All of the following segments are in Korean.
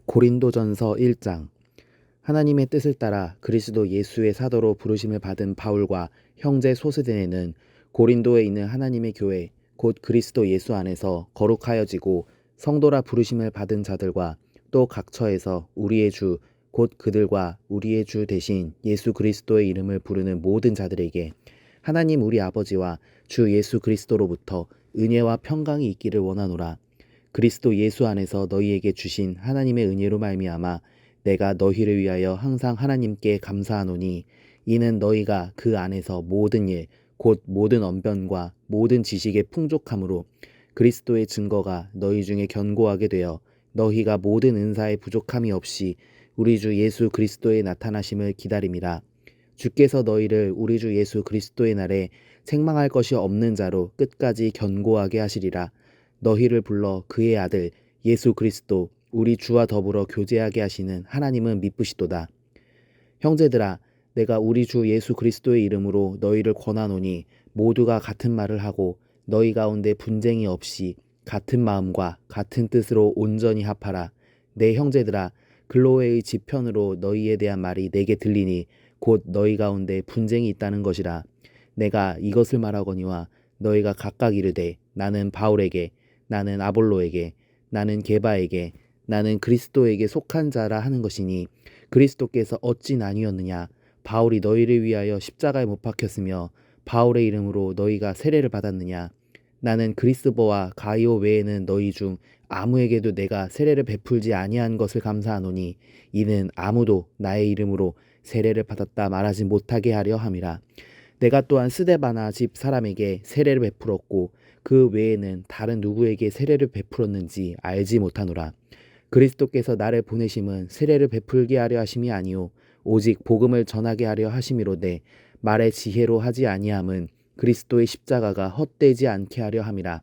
고린도전서 1장. 하나님의 뜻을 따라 그리스도 예수의 사도로 부르심을 받은 바울과 형제 소스데네는 고린도에 있는 하나님의 교회 곧 그리스도 예수 안에서 거룩하여지고 성도라 부르심을 받은 자들과 또 각 처에서 우리의 주 곧 그들과 우리의 주 대신 예수 그리스도의 이름을 부르는 모든 자들에게 하나님 우리 아버지와 주 예수 그리스도로부터 은혜와 평강이 있기를 원하노라. 그리스도 예수 안에서 너희에게 주신 하나님의 은혜로 말미암아 내가 너희를 위하여 항상 하나님께 감사하노니 이는 너희가 그 안에서 모든 일 곧 모든 언변과 모든 지식의 풍족함으로 그리스도의 증거가 너희 중에 견고하게 되어 너희가 모든 은사의 부족함이 없이 우리 주 예수 그리스도의 나타나심을 기다림이라. 주께서 너희를 우리 주 예수 그리스도의 날에 책망할 것이 없는 자로 끝까지 견고하게 하시리라. 너희를 불러 그의 아들 예수 그리스도 우리 주와 더불어 교제하게 하시는 하나님은 미쁘시도다. 형제들아, 내가 우리 주 예수 그리스도의 이름으로 너희를 권하노니 모두가 같은 말을 하고 너희 가운데 분쟁이 없이 같은 마음과 같은 뜻으로 온전히 합하라. 내 형제들아, 글로웨의 지편으로 너희에 대한 말이 내게 들리니 곧 너희 가운데 분쟁이 있다는 것이라. 내가 이것을 말하거니와 너희가 각각 이르되 나는 바울에게, 나는 아볼로에게, 나는 게바에게, 나는 그리스도에게 속한 자라 하는 것이니 그리스도께서 어찌 나뉘었느냐. 바울이 너희를 위하여 십자가에 못 박혔으며 바울의 이름으로 너희가 세례를 받았느냐. 나는 그리스보와 가이오 외에는 너희 중 아무에게도 내가 세례를 베풀지 아니한 것을 감사하노니 이는 아무도 나의 이름으로 세례를 받았다 말하지 못하게 하려 함이라. 내가 또한 스데바나 집 사람에게 세례를 베풀었고 그 외에는 다른 누구에게 세례를 베풀었는지 알지 못하노라. 그리스도께서 나를 보내심은 세례를 베풀게 하려 하심이 아니요 오직 복음을 전하게 하려 하심이로되 말의 지혜로 하지 아니함은 그리스도의 십자가가 헛되지 않게 하려 함이라.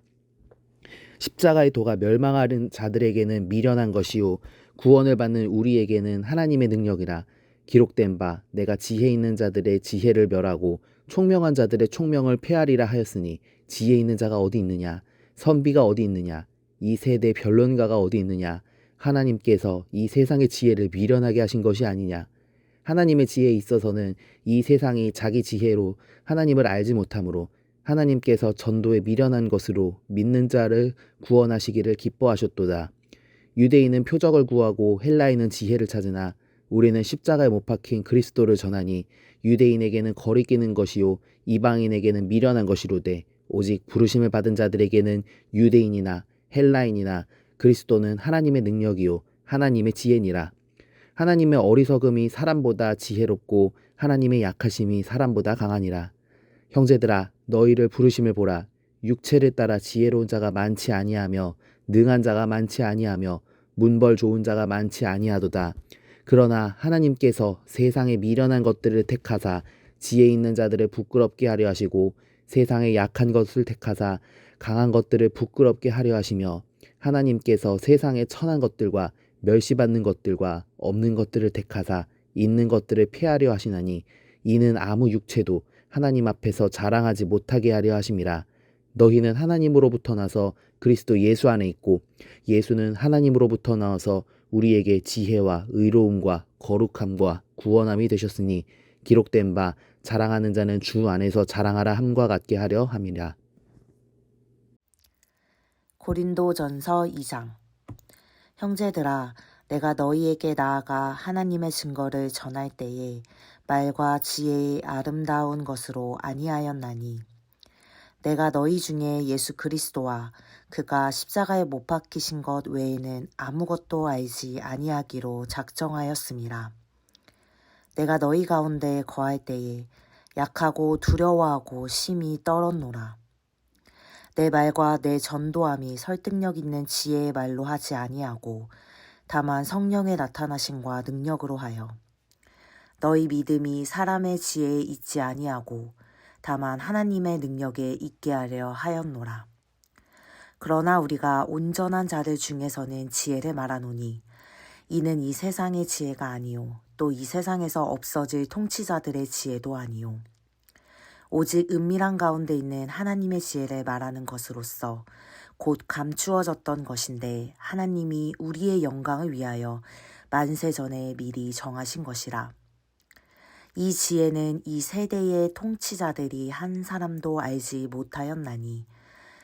십자가의 도가 멸망하는 자들에게는 미련한 것이요 구원을 받는 우리에게는 하나님의 능력이라. 기록된 바 내가 지혜 있는 자들의 지혜를 멸하고 총명한 자들의 총명을 폐하리라 하였으니 지혜 있는 자가 어디 있느냐? 선비가 어디 있느냐? 이 세대 변론가가 어디 있느냐? 하나님께서 이 세상의 지혜를 미련하게 하신 것이 아니냐? 하나님의 지혜에 있어서는 이 세상이 자기 지혜로 하나님을 알지 못하므로 하나님께서 전도에 미련한 것으로 믿는 자를 구원하시기를 기뻐하셨도다. 유대인은 표적을 구하고 헬라인은 지혜를 찾으나 우리는 십자가에 못 박힌 그리스도를 전하니 유대인에게는 거리끼는 것이요 이방인에게는 미련한 것이로되 오직 부르심을 받은 자들에게는 유대인이나 헬라인이나 그리스도는 하나님의 능력이요 하나님의 지혜니라. 하나님의 어리석음이 사람보다 지혜롭고 하나님의 약하심이 사람보다 강하니라. 형제들아, 너희를 부르심을 보라. 육체를 따라 지혜로운 자가 많지 아니하며 능한 자가 많지 아니하며 문벌 좋은 자가 많지 아니하도다. 그러나 하나님께서 세상의 미련한 것들을 택하사 지혜 있는 자들을 부끄럽게 하려 하시고 세상의 약한 것을 택하사 강한 것들을 부끄럽게 하려 하시며 하나님께서 세상의 천한 것들과 멸시받는 것들과 없는 것들을 택하사 있는 것들을 폐하려 하시나니 이는 아무 육체도 하나님 앞에서 자랑하지 못하게 하려 하심이라. 너희는 하나님으로부터 나서 그리스도 예수 안에 있고 예수는 하나님으로부터 나와서 우리에게 지혜와 의로움과 거룩함과 구원함이 되셨으니 기록된 바 자랑하는 자는 주 안에서 자랑하라 함과 같게 하려 함이라. 고린도전서 2장. 형제들아, 내가 너희에게 나아가 하나님의 증거를 전할 때에 말과 지혜의 아름다운 것으로 아니하였나니 내가 너희 중에 예수 그리스도와 그가 십자가에 못 박히신 것 외에는 아무것도 알지 아니하기로 작정하였음이라. 내가 너희 가운데 거할 때에 약하고 두려워하고 심히 떨었노라. 내 말과 내 전도함이 설득력 있는 지혜의 말로 하지 아니하고 다만 성령의 나타나심과 능력으로 하여 너희 믿음이 사람의 지혜에 있지 아니하고 다만 하나님의 능력에 있게 하려 하였노라. 그러나 우리가 온전한 자들 중에서는 지혜를 말하노니 이는 이 세상의 지혜가 아니요 또 이 세상에서 없어질 통치자들의 지혜도 아니요 오직 은밀한 가운데 있는 하나님의 지혜를 말하는 것으로서 곧 감추어졌던 것인데 하나님이 우리의 영광을 위하여 만세 전에 미리 정하신 것이라. 이 지혜는 이 세대의 통치자들이 한 사람도 알지 못하였나니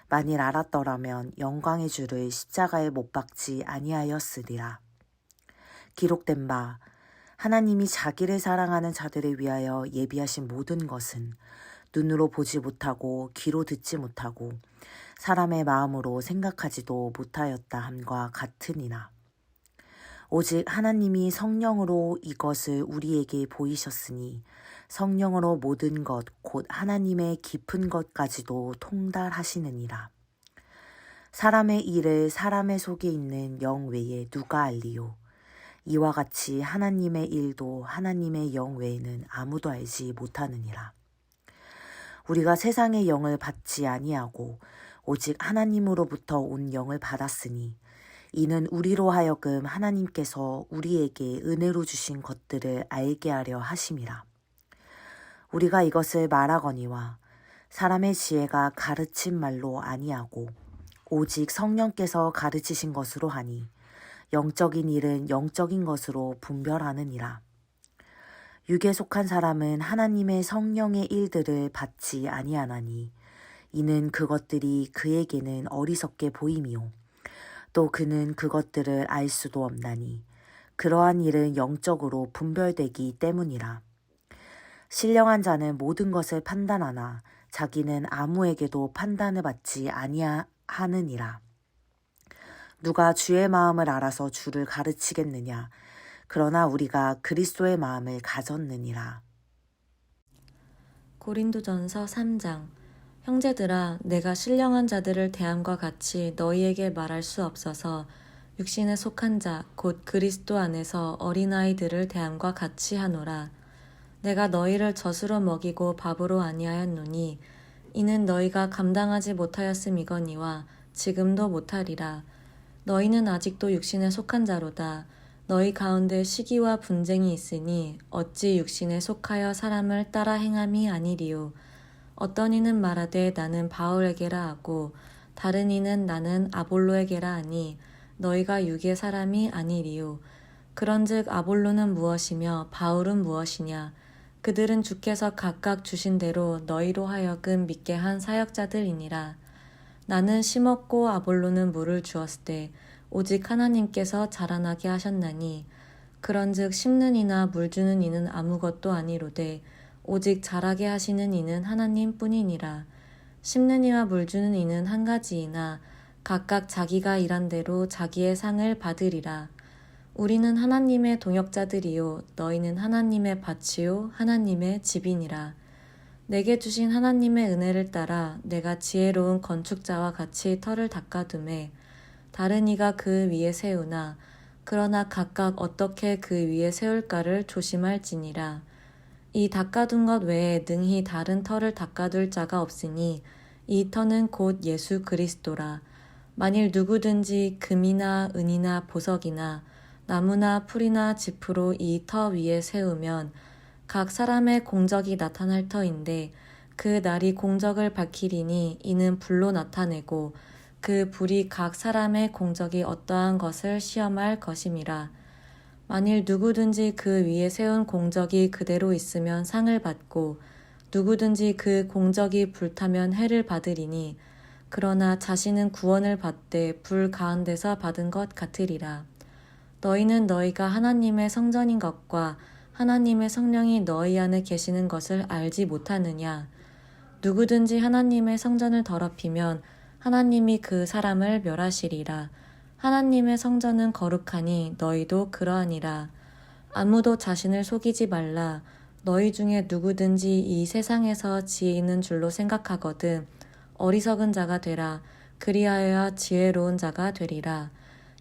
만일 알았더라면 영광의 주를 십자가에 못 박지 아니하였으리라. 기록된 바 하나님이 자기를 사랑하는 자들을 위하여 예비하신 모든 것은 눈으로 보지 못하고 귀로 듣지 못하고 사람의 마음으로 생각하지도 못하였다 함과 같으니라. 오직 하나님이 성령으로 이것을 우리에게 보이셨으니 성령으로 모든 것 곧 하나님의 깊은 것까지도 통달하시느니라. 사람의 일을 사람의 속에 있는 영 외에 누가 알리요? 이와 같이 하나님의 일도 하나님의 영 외에는 아무도 알지 못하느니라. 우리가 세상의 영을 받지 아니하고 오직 하나님으로부터 온 영을 받았으니 이는 우리로 하여금 하나님께서 우리에게 은혜로 주신 것들을 알게 하려 하심이라. 우리가 이것을 말하거니와 사람의 지혜가 가르친 말로 아니하고 오직 성령께서 가르치신 것으로 하니 영적인 일은 영적인 것으로 분별하느니라. 육에 속한 사람은 하나님의 성령의 일들을 받지 아니하나니 이는 그것들이 그에게는 어리석게 보임이요 또 그는 그것들을 알 수도 없나니 그러한 일은 영적으로 분별되기 때문이라. 신령한 자는 모든 것을 판단하나 자기는 아무에게도 판단을 받지 아니하느니라. 누가 주의 마음을 알아서 주를 가르치겠느냐? 그러나 우리가 그리스도의 마음을 가졌느니라. 고린도전서 3장. 형제들아, 내가 신령한 자들을 대함과 같이 너희에게 말할 수 없어서 육신에 속한 자 곧 그리스도 안에서 어린아이들을 대함과 같이 하노라. 내가 너희를 젖으로 먹이고 밥으로 아니하였노니 이는 너희가 감당하지 못하였음이거니와 지금도 못하리라. 너희는 아직도 육신에 속한 자로다. 너희 가운데 시기와 분쟁이 있으니 어찌 육신에 속하여 사람을 따라 행함이 아니리요. 어떤 이는 말하되 나는 바울에게라 하고 다른 이는 나는 아볼로에게라 하니 너희가 육의 사람이 아니리요. 그런즉 아볼로는 무엇이며 바울은 무엇이냐? 그들은 주께서 각각 주신 대로 너희로 하여금 믿게 한 사역자들이니라. 나는 심었고 아볼로는 물을 주었을 때 오직 하나님께서 자라나게 하셨나니 그런즉 심는 이나 물 주는 이는 아무것도 아니로되 오직 자라게 하시는 이는 하나님뿐이니라. 심는 이와 물 주는 이는 한 가지이나 각각 자기가 일한 대로 자기의 상을 받으리라. 우리는 하나님의 동역자들이요 너희는 하나님의 밭이요 하나님의 집이니라. 내게 주신 하나님의 은혜를 따라 내가 지혜로운 건축자와 같이 터를 닦아두매 다른 이가 그 위에 세우나 그러나 각각 어떻게 그 위에 세울까를 조심할지니라. 이 닦아둔 것 외에 능히 다른 터를 닦아둘 자가 없으니 이 터는 곧 예수 그리스도라. 만일 누구든지 금이나 은이나 보석이나 나무나 풀이나 짚으로 이 터 위에 세우면 각 사람의 공적이 나타날 터인데 그 날이 공적을 밝히리니 이는 불로 나타내고 그 불이 각 사람의 공적이 어떠한 것을 시험할 것임이라. 만일 누구든지 그 위에 세운 공적이 그대로 있으면 상을 받고 누구든지 그 공적이 불타면 해를 받으리니 그러나 자신은 구원을 받되 불 가운데서 받은 것 같으리라. 너희는 너희가 하나님의 성전인 것과 하나님의 성령이 너희 안에 계시는 것을 알지 못하느냐? 누구든지 하나님의 성전을 더럽히면 하나님이 그 사람을 멸하시리라. 하나님의 성전은 거룩하니 너희도 그러하니라. 아무도 자신을 속이지 말라. 너희 중에 누구든지 이 세상에서 지혜 있는 줄로 생각하거든 어리석은 자가 되라. 그리하여야 지혜로운 자가 되리라.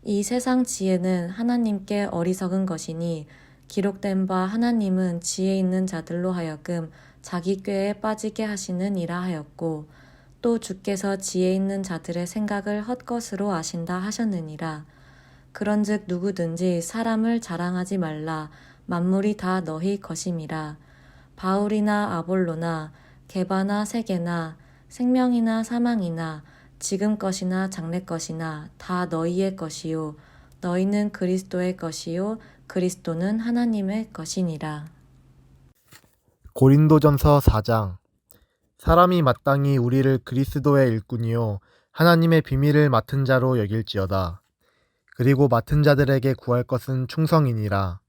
이 세상 지혜는 하나님께 어리석은 것이니 기록된 바 하나님은 지혜 있는 자들로 하여금 자기 꾀에 빠지게 하시는 이라 하였고 또 주께서 지혜 있는 자들의 생각을 헛것으로 아신다 하셨느니라. 그런즉 누구든지 사람을 자랑하지 말라. 만물이 다 너희 것임이라. 바울이나 아볼로나 게바나 세게나 생명이나 사망이나 지금 것이나 장래 것이나 다 너희의 것이요 너희는 그리스도의 것이요 그리스도는 하나님의 것이니라. 고린도전서 4장. 사람이 마땅히 우리를 그리스도의 일꾼이요 하나님의 비밀을 맡은 자로 여길지어다. 그리고 맡은 자들에게 구할 것은 충성이니라.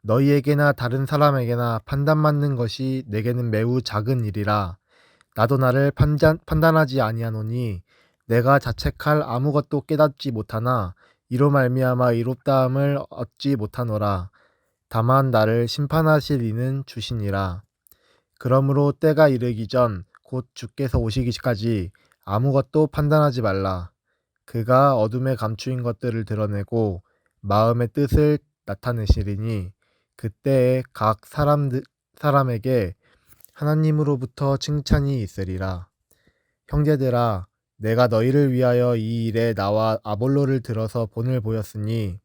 너희에게나 다른 사람에게나 판단 맡는 것이 내게는 매우 작은 일이라. 나도 나를 판단하지 아니하노니 내가 자책할 아무것도 깨닫지 못하나 이로 말미암아 의롭다함을 얻지 못하노라. 다만 나를 심판하실 이는 주시니라. 그러므로 때가 이르기 전 곧 주께서 오시기까지 아무것도 판단하지 말라. 그가 어둠에 감추인 것들을 드러내고 마음의 뜻을 나타내시리니 그때에 각 사람에게 하나님으로부터 칭찬이 있으리라. 형제들아, 내가 너희를 위하여 이 일에 나와 아볼로를 들어서 본을 보였으니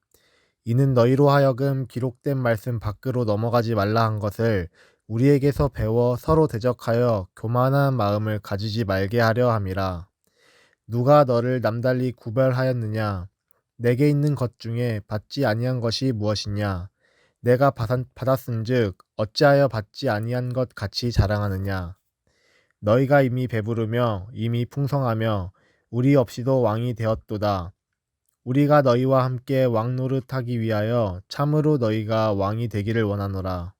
이는 너희로 하여금 기록된 말씀 밖으로 넘어가지 말라 한 것을 우리에게서 배워 서로 대적하여 교만한 마음을 가지지 말게 하려 함이라. 누가 너를 남달리 구별하였느냐? 내게 있는 것 중에 받지 아니한 것이 무엇이냐? 내가 받았은즉 어찌하여 받지 아니한 것 같이 자랑하느냐? 너희가 이미 배부르며 이미 풍성하며 우리 없이도 왕이 되었도다. 우리가 너희와 함께 왕 노릇하기 위하여 참으로 너희가 왕이 되기를 원하노라.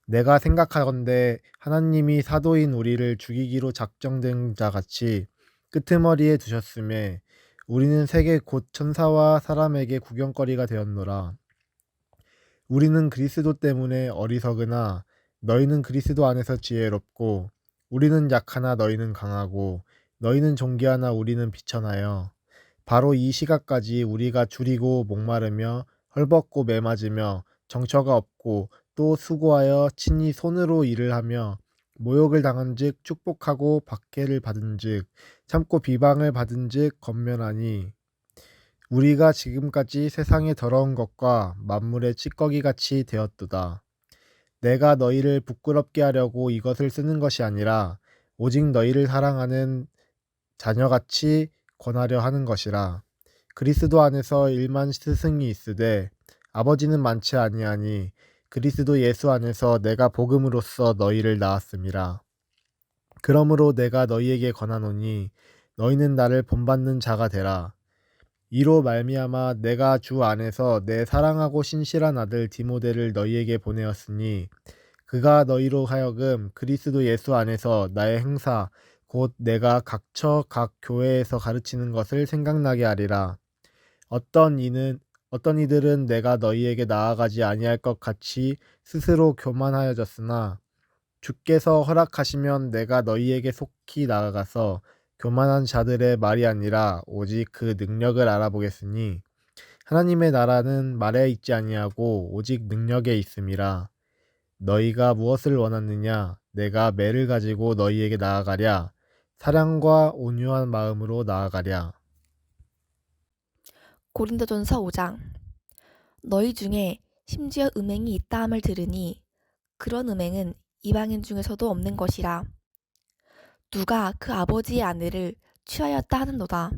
내가 생각하건대 하나님이 사도인 우리를 죽이기로 작정된 자 같이 끄트머리에 두셨음에 우리는 세계 곧 천사와 사람에게 구경거리가 되었노라. 우리는 그리스도 때문에 어리석으나 너희는 그리스도 안에서 지혜롭고 우리는 약하나 너희는 강하고 너희는 존귀하나 우리는 비천하여 바로 이 시각까지 우리가 줄이고 목마르며 헐벗고 매맞으며 정처가 없고 또 수고하여 친히 손으로 일을 하며 모욕을 당한즉 축복하고 박해를 받은즉 참고 비방을 받은즉 권면하니 우리가 지금까지 세상의 더러운 것과 만물의 찌꺼기같이 되었도다. 내가 너희를 부끄럽게 하려고 이것을 쓰는 것이 아니라 오직 너희를 사랑하는 자녀같이 권하려 하는 것이라. 그리스도 안에서 일만 스승이 있으되 아버지는 많지 아니하니 그리스도 예수 안에서 내가 복음으로써 너희를 낳았음이라. 그러므로 내가 너희에게 권하노니 너희는 나를 본받는 자가 되라. 이로 말미암아 내가 주 안에서 내 사랑하고 신실한 아들 디모데를 너희에게 보내었으니 그가 너희로 하여금 그리스도 예수 안에서 나의 행사 곧 내가 각처 각 교회에서 가르치는 것을 생각나게 하리라. 어떤 이들은 내가 너희에게 나아가지 아니할 것 같이 스스로 교만하여졌으나 주께서 허락하시면 내가 너희에게 속히 나아가서 교만한 자들의 말이 아니라 오직 그 능력을 알아보겠으니 하나님의 나라는 말에 있지 아니하고 오직 능력에 있음이라. 너희가 무엇을 원하느냐? 내가 매를 가지고 너희에게 나아가랴. 사랑과 온유한 마음으로 나아가랴. 고린도전서 5장. 너희 중에 심지어 음행이 있다함을 들으니 그런 음행은 이방인 중에서도 없는 것이라. 누가 그 아버지의 아내를 취하였다 하는도다.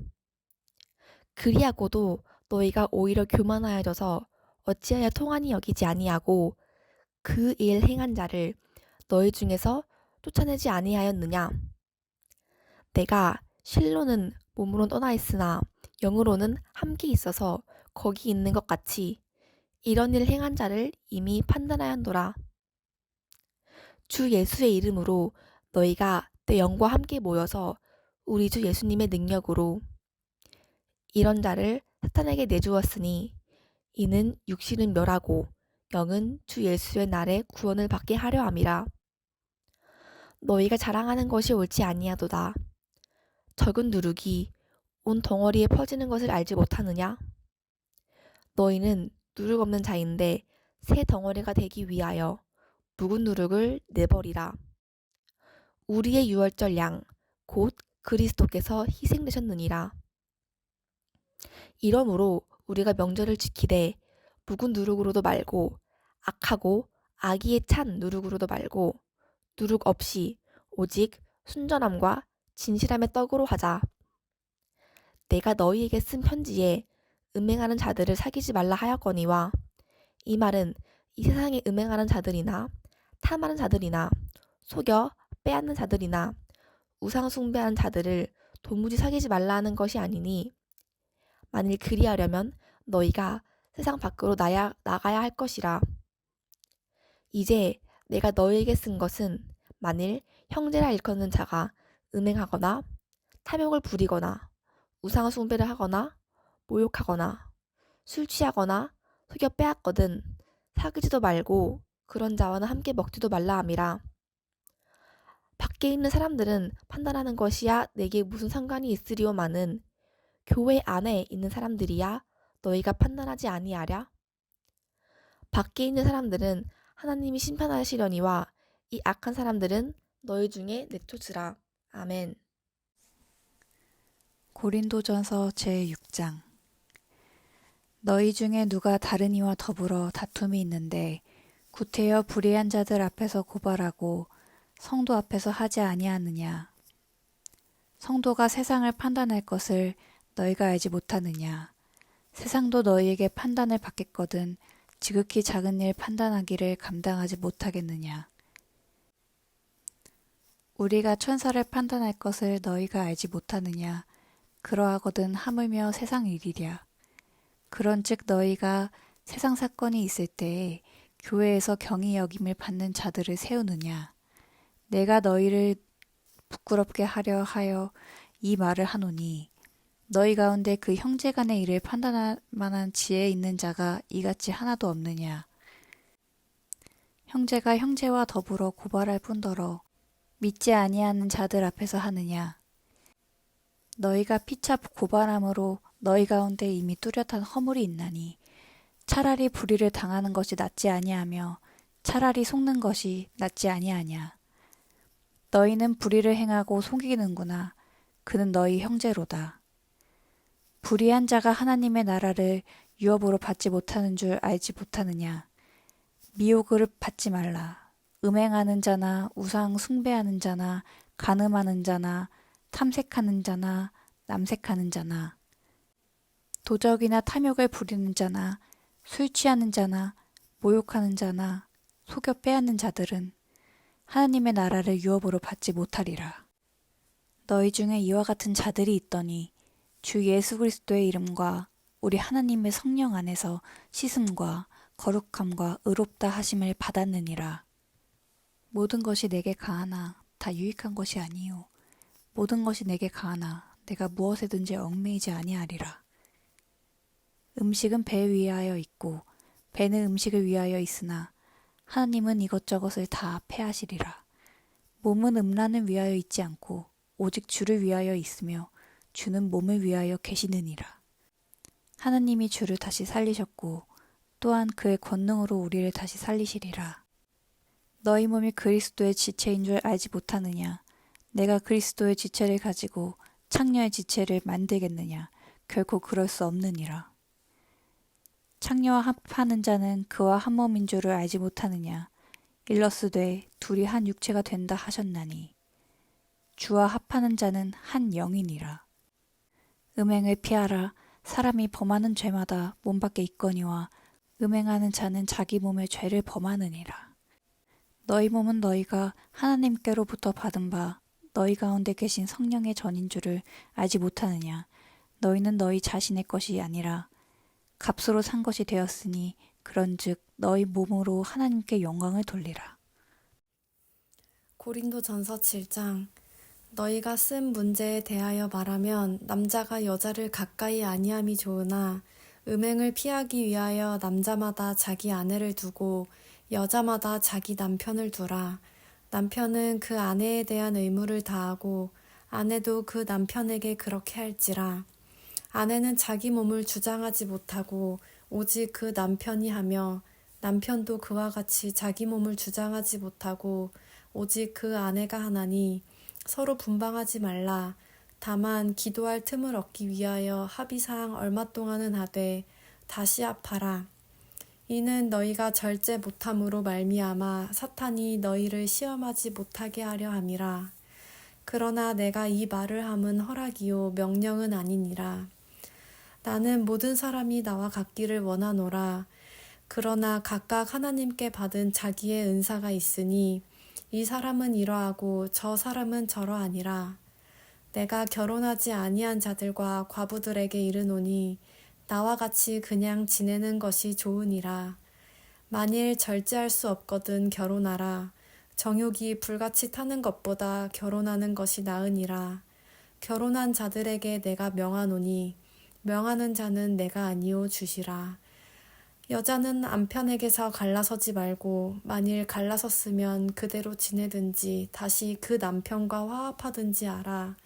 그리하고도 너희가 오히려 교만하여져서 어찌하여 통한이 여기지 아니하고 그 일 행한 자를 너희 중에서 쫓아내지 아니하였느냐? 내가 실로는 몸으로 떠나 있으나 영으로는 함께 있어서 거기 있는 것 같이 이런 일 행한 자를 이미 판단하였노라. 주 예수의 이름으로 너희가 내 영과 함께 모여서 우리 주 예수님의 능력으로 이런 자를 사탄에게 내주었으니 이는 육신은 멸하고 영은 주 예수의 날에 구원을 받게 하려 함이라. 너희가 자랑하는 것이 옳지 아니하도다. 적은 누룩이 온 덩어리에 퍼지는 것을 알지 못하느냐? 너희는 누룩 없는 자인데 새 덩어리가 되기 위하여 묵은 누룩을 내버리라. 우리의 유월절 양 곧 그리스도께서 희생되셨느니라. 이러므로 우리가 명절을 지키되 묵은 누룩으로도 말고 악하고 악의에 찬 누룩으로도 말고 누룩 없이 오직 순전함과 진실함의 떡으로 하자. 내가 너희에게 쓴 편지에 음행하는 자들을 사귀지 말라 하였거니와 이 말은 이 세상에 음행하는 자들이나 탐하는 자들이나 속여 빼앗는 자들이나 우상 숭배하는 자들을 도무지 사귀지 말라 하는 것이 아니니 만일 그리하려면 너희가 세상 밖으로 나가야 할 것이라. 이제 내가 너희에게 쓴 것은 만일 형제라 일컫는 자가 음행하거나 탐욕을 부리거나 우상 숭배를 하거나 모욕하거나 술 취하거나 속여 빼앗거든 사귀지도 말고 그런 자와는 함께 먹지도 말라 함이라. 밖에 있는 사람들은 판단하는 것이야 내게 무슨 상관이 있으리오마는 교회 안에 있는 사람들이야 너희가 판단하지 아니하랴? 밖에 있는 사람들은 하나님이 심판하시려니와 이 악한 사람들은 너희 중에 내쫓으라. 아멘. 고린도전서 제6장. 너희 중에 누가 다른 이와 더불어 다툼이 있는데 구태여 불의한 자들 앞에서 고발하고 성도 앞에서 하지 아니하느냐? 성도가 세상을 판단할 것을 너희가 알지 못하느냐? 세상도 너희에게 판단을 받겠거든 지극히 작은 일 판단하기를 감당하지 못하겠느냐? 우리가 천사를 판단할 것을 너희가 알지 못하느냐? 그러하거든 하물며 세상 일이랴. 그런즉 너희가 세상 사건이 있을 때에 교회에서 경히 여김을 받는 자들을 세우느냐? 내가 너희를 부끄럽게 하려 하여 이 말을 하노니 너희 가운데 그 형제 간의 일을 판단할 만한 지혜 있는 자가 이같이 하나도 없느냐? 형제가 형제와 더불어 고발할 뿐더러 믿지 아니하는 자들 앞에서 하느냐? 너희가 피차 고발함으로 너희 가운데 이미 뚜렷한 허물이 있나니 차라리 불의를 당하는 것이 낫지 아니하며 차라리 속는 것이 낫지 아니하냐? 너희는 불의를 행하고 속이는구나. 그는 너희 형제로다. 불의한 자가 하나님의 나라를 유업으로 받지 못하는 줄 알지 못하느냐? 미혹을 받지 말라. 음행하는 자나 우상 숭배하는 자나 간음하는 자나 탐색하는 자나 남색하는 자나 도적이나 탐욕을 부리는 자나 술 취하는 자나 모욕하는 자나 속여 빼앗는 자들은 하나님의 나라를 유업으로 받지 못하리라. 너희 중에 이와 같은 자들이 있더니 주 예수 그리스도의 이름과 우리 하나님의 성령 안에서 씻음과 거룩함과 의롭다 하심을 받았느니라. 모든 것이 내게 가하나 다 유익한 것이 아니요 모든 것이 내게 가하나 내가 무엇에든지 얽매이지 아니하리라. 음식은 배 위하여 있고 배는 음식을 위하여 있으나 하나님은 이것저것을 다 패하시리라. 몸은 음란을 위하여 있지 않고 오직 주를 위하여 있으며 주는 몸을 위하여 계시느니라. 하나님이 주를 다시 살리셨고 또한 그의 권능으로 우리를 다시 살리시리라. 너희 몸이 그리스도의 지체인 줄 알지 못하느냐? 내가 그리스도의 지체를 가지고 창녀의 지체를 만들겠느냐? 결코 그럴 수 없느니라. 창녀와 합하는 자는 그와 한 몸인 줄을 알지 못하느냐? 일러스되 둘이 한 육체가 된다 하셨나니 주와 합하는 자는 한 영이니라. 음행을 피하라. 사람이 범하는 죄마다 몸 밖에 있거니와 음행하는 자는 자기 몸의 죄를 범하느니라. 너희 몸은 너희가 하나님께로부터 받은 바 너희 가운데 계신 성령의 전인 줄을 알지 못하느냐? 너희는 너희 자신의 것이 아니라 값으로 산 것이 되었으니 그런즉 너희 몸으로 하나님께 영광을 돌리라. 고린도전서 7장. 너희가 쓴 문제에 대하여 말하면 남자가 여자를 가까이 아니함이 좋으나 음행을 피하기 위하여 남자마다 자기 아내를 두고 여자마다 자기 남편을 두라. 남편은 그 아내에 대한 의무를 다하고 아내도 그 남편에게 그렇게 할지라. 아내는 자기 몸을 주장하지 못하고 오직 그 남편이 하며 남편도 그와 같이 자기 몸을 주장하지 못하고 오직 그 아내가 하나니 서로 분방하지 말라. 다만 기도할 틈을 얻기 위하여 합의사항 얼마 동안은 하되 다시 합하라. 이는 너희가 절제 못함으로 말미암아 사탄이 너희를 시험하지 못하게 하려 함이라. 그러나 내가 이 말을 함은 허락이요 명령은 아니니라. 나는 모든 사람이 나와 같기를 원하노라. 그러나 각각 하나님께 받은 자기의 은사가 있으니 이 사람은 이러하고 저 사람은 저러하니라. 내가 결혼하지 아니한 자들과 과부들에게 이르노니 나와 같이 그냥 지내는 것이 좋으니라. 만일 절제할 수 없거든 결혼하라. 정욕이 불같이 타는 것보다 결혼하는 것이 나으니라. 결혼한 자들에게 내가 명하노니 명하는 자는 내가 아니요 주시라. 여자는 남편에게서 갈라서지 말고 만일 갈라섰으면 그대로 지내든지 다시 그 남편과 화합하든지 하라.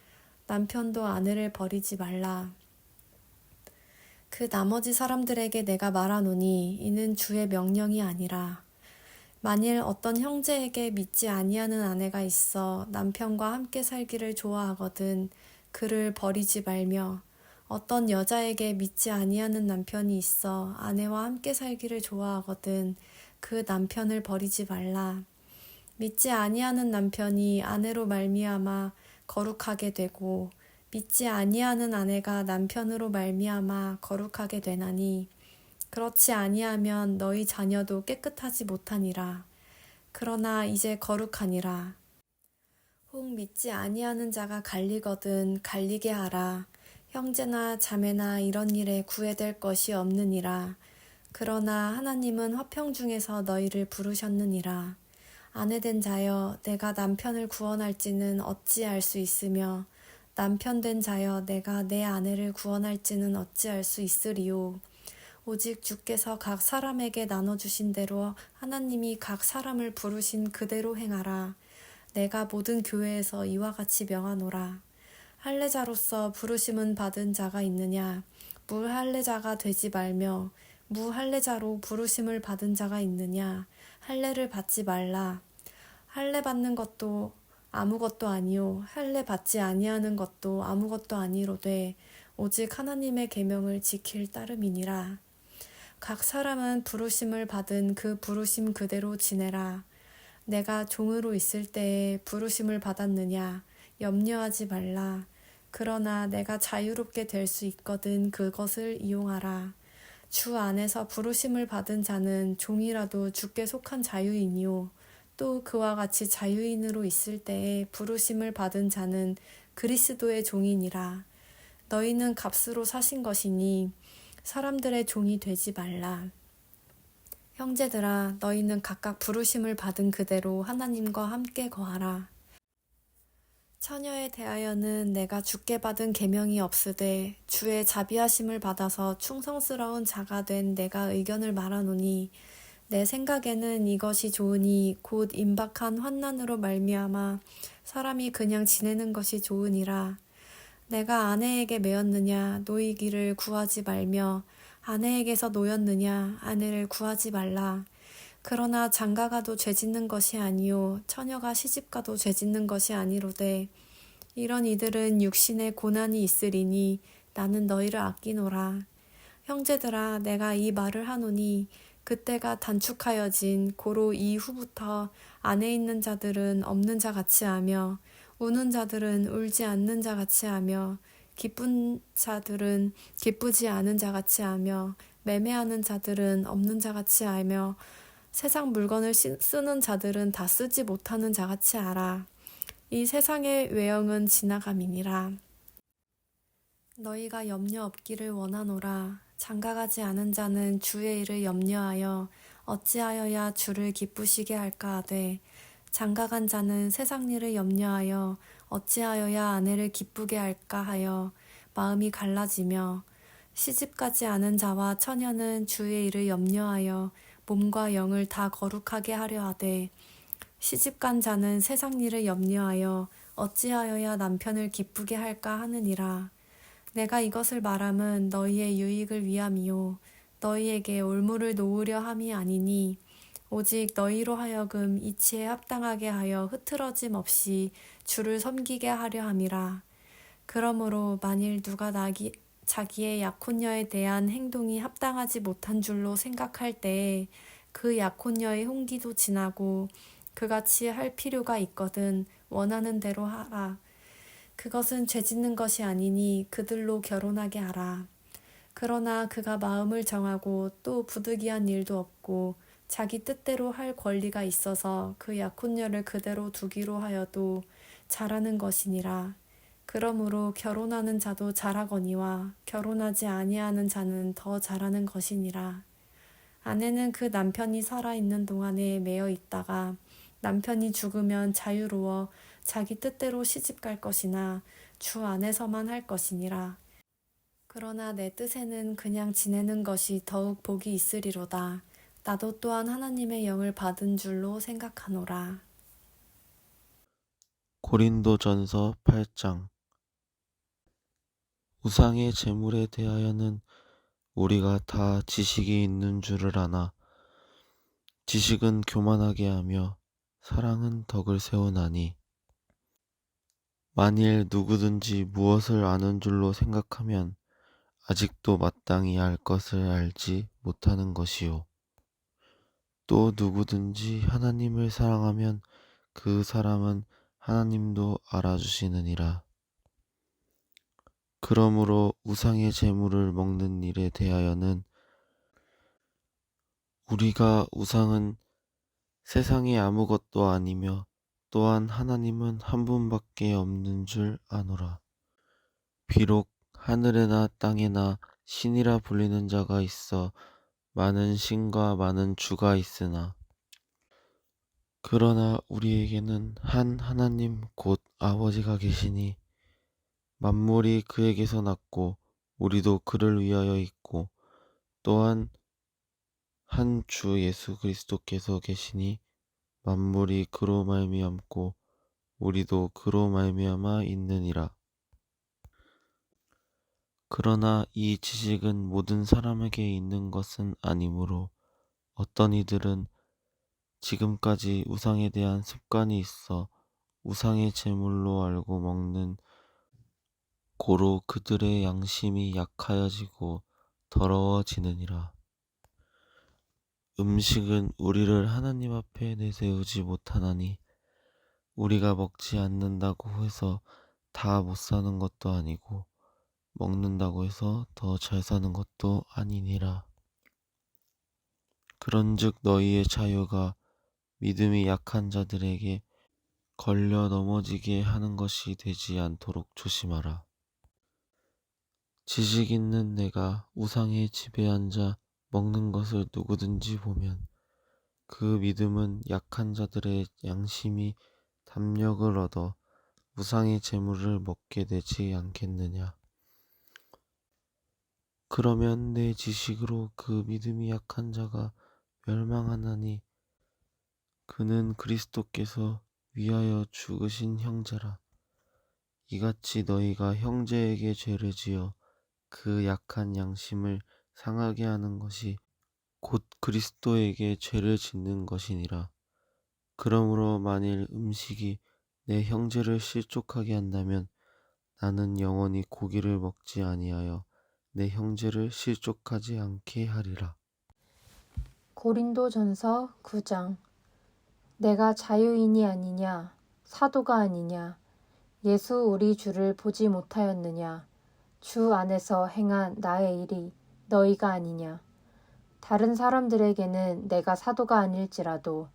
남편도 아내를 버리지 말라. 그 나머지 사람들에게 내가 말하노니 이는 주의 명령이 아니라. 만일 어떤 형제에게 믿지 아니하는 아내가 있어 남편과 함께 살기를 좋아하거든 그를 버리지 말며 어떤 여자에게 믿지 아니하는 남편이 있어 아내와 함께 살기를 좋아하거든 그 남편을 버리지 말라. 믿지 아니하는 남편이 아내로 말미암아 거룩하게 되고 믿지 아니하는 아내가 남편으로 말미암아 거룩하게 되나니 그렇지 아니하면 너희 자녀도 깨끗하지 못하니라. 그러나 이제 거룩하니라. 혹 믿지 아니하는 자가 갈리거든 갈리게 하라. 형제나 자매나 이런 일에 구애될 것이 없느니라. 그러나 하나님은 화평 중에서 너희를 부르셨느니라. 아내된 자여 내가 남편을 구원할지는 어찌 알 수 있으며 남편된 자여 내가 내 아내를 구원할지는 어찌 알 수 있으리요. 오직 주께서 각 사람에게 나눠주신 대로 하나님이 각 사람을 부르신 그대로 행하라. 내가 모든 교회에서 이와 같이 명하노라. 할례자로서 부르심은 받은 자가 있느냐? 무할례자가 되지 말며 무할례자로 부르심을 받은 자가 있느냐? 할례를 받지 말라. 할례 받는 것도 아무것도 아니요 할례 받지 아니하는 것도 아무것도 아니로되 오직 하나님의 계명을 지킬 따름이니라. 각 사람은 부르심을 받은 그 부르심 그대로 지내라. 내가 종으로 있을 때에 부르심을 받았느냐? 염려하지 말라. 그러나 내가 자유롭게 될 수 있거든 그것을 이용하라. 주 안에서 부르심을 받은 자는 종이라도 주께 속한 자유이니요. 또 그와 같이 자유인으로 있을 때에 부르심을 받은 자는 그리스도의 종이니라. 너희는 값으로 사신 것이니 사람들의 종이 되지 말라. 형제들아, 너희는 각각 부르심을 받은 그대로 하나님과 함께 거하라. 처녀에 대하여는 내가 주께 받은 계명이 없으되 주의 자비하심을 받아서 충성스러운 자가 된 내가 의견을 말하노니 내 생각에는 이것이 좋으니 곧 임박한 환난으로 말미암아 사람이 그냥 지내는 것이 좋으니라. 내가 아내에게 매었느냐 노이기를 구하지 말며 아내에게서 노였느냐 아내를 구하지 말라. 그러나 장가가도 죄짓는 것이 아니요 처녀가 시집가도 죄짓는 것이 아니로되 이런 이들은 육신에 고난이 있으리니 나는 너희를 아끼노라. 형제들아 내가 이 말을 하노니 그때가 단축하여진 고로 이후부터 안에 있는 자들은 없는 자 같이 하며 우는 자들은 울지 않는 자 같이 하며 기쁜 자들은 기쁘지 않은 자 같이 하며 매매하는 자들은 없는 자 같이 하며 세상 물건을 쓰는 자들은 다 쓰지 못하는 자 같이 하라. 이 세상의 외형은 지나감이니라. 너희가 염려 없기를 원하노라. 장가가지 않은 자는 주의 일을 염려하여 어찌하여야 주를 기쁘시게 할까 하되 장가간 자는 세상 일을 염려하여 어찌하여야 아내를 기쁘게 할까 하여 마음이 갈라지며 시집가지 않은 자와 처녀는 주의 일을 염려하여 몸과 영을 다 거룩하게 하려 하되 시집간 자는 세상 일을 염려하여 어찌하여야 남편을 기쁘게 할까 하느니라. 내가 이것을 말함은 너희의 유익을 위함이요 너희에게 올무를 놓으려 함이 아니니 오직 너희로 하여금 이치에 합당하게 하여 흐트러짐 없이 주를 섬기게 하려 함이라. 그러므로 만일 누가 자기의 약혼녀에 대한 행동이 합당하지 못한 줄로 생각할 때에 그 약혼녀의 홍기도 지나고 그같이 할 필요가 있거든 원하는 대로 하라. 그것은 죄짓는 것이 아니니 그들로 결혼하게 하라. 그러나 그가 마음을 정하고 또 부득이한 일도 없고 자기 뜻대로 할 권리가 있어서 그 약혼녀를 그대로 두기로 하여도 잘하는 것이니라. 그러므로 결혼하는 자도 잘하거니와 결혼하지 아니하는 자는 더 잘하는 것이니라. 아내는 그 남편이 살아있는 동안에 매여 있다가 남편이 죽으면 자유로워 자기 뜻대로 시집갈 것이나 주 안에서만 할 것이니라. 그러나 내 뜻에는 그냥 지내는 것이 더욱 복이 있으리로다. 나도 또한 하나님의 영을 받은 줄로 생각하노라. 고린도전서 8장. 우상의 제물에 대하여는 우리가 다 지식이 있는 줄을 아나 지식은 교만하게 하며 사랑은 덕을 세우나니 만일 누구든지 무엇을 아는 줄로 생각하면 아직도 마땅히 알 것을 알지 못하는 것이요. 또 누구든지 하나님을 사랑하면 그 사람은 하나님도 알아주시느니라. 그러므로 우상의 제물을 먹는 일에 대하여는 우리가 우상은 세상에 아무것도 아니며 또한 하나님은 한 분밖에 없는 줄 아노라. 비록 하늘에나 땅에나 신이라 불리는 자가 있어 많은 신과 많은 주가 있으나 그러나 우리에게는 한 하나님 곧 아버지가 계시니 만물이 그에게서 났고 우리도 그를 위하여 있고 또한 한 주 예수 그리스도께서 계시니 만물이 그로 말미암고 우리도 그로 말미암아 있느니라. 그러나 이 지식은 모든 사람에게 있는 것은 아니므로 어떤 이들은 지금까지 우상에 대한 습관이 있어 우상의 제물로 알고 먹는 고로 그들의 양심이 약하여지고 더러워지느니라. 음식은 우리를 하나님 앞에 내세우지 못하나니 우리가 먹지 않는다고 해서 다 못 사는 것도 아니고 먹는다고 해서 더 잘 사는 것도 아니니라. 그런즉 너희의 자유가 믿음이 약한 자들에게 걸려 넘어지게 하는 것이 되지 않도록 조심하라. 지식 있는 내가 우상에 지배앉아 먹는 것을 누구든지 보면 그 믿음은 약한 자들의 양심이 담력을 얻어 우상의 제물을 먹게 되지 않겠느냐. 그러면 내 지식으로 그 믿음이 약한 자가 멸망하나니 그는 그리스도께서 위하여 죽으신 형제라. 이같이 너희가 형제에게 죄를 지어 그 약한 양심을 상하게 하는 것이 곧 그리스도에게 죄를 짓는 것이니라. 그러므로 만일 음식이 내 형제를 실족하게 한다면 나는 영원히 고기를 먹지 아니하여 내 형제를 실족하지 않게 하리라. 고린도전서 9장. 내가 자유인이 아니냐 사도가 아니냐 예수 우리 주를 보지 못하였느냐 주 안에서 행한 나의 일이 너희가 아니냐. 다른 사람들에게는 내가 사도가 아닐지라도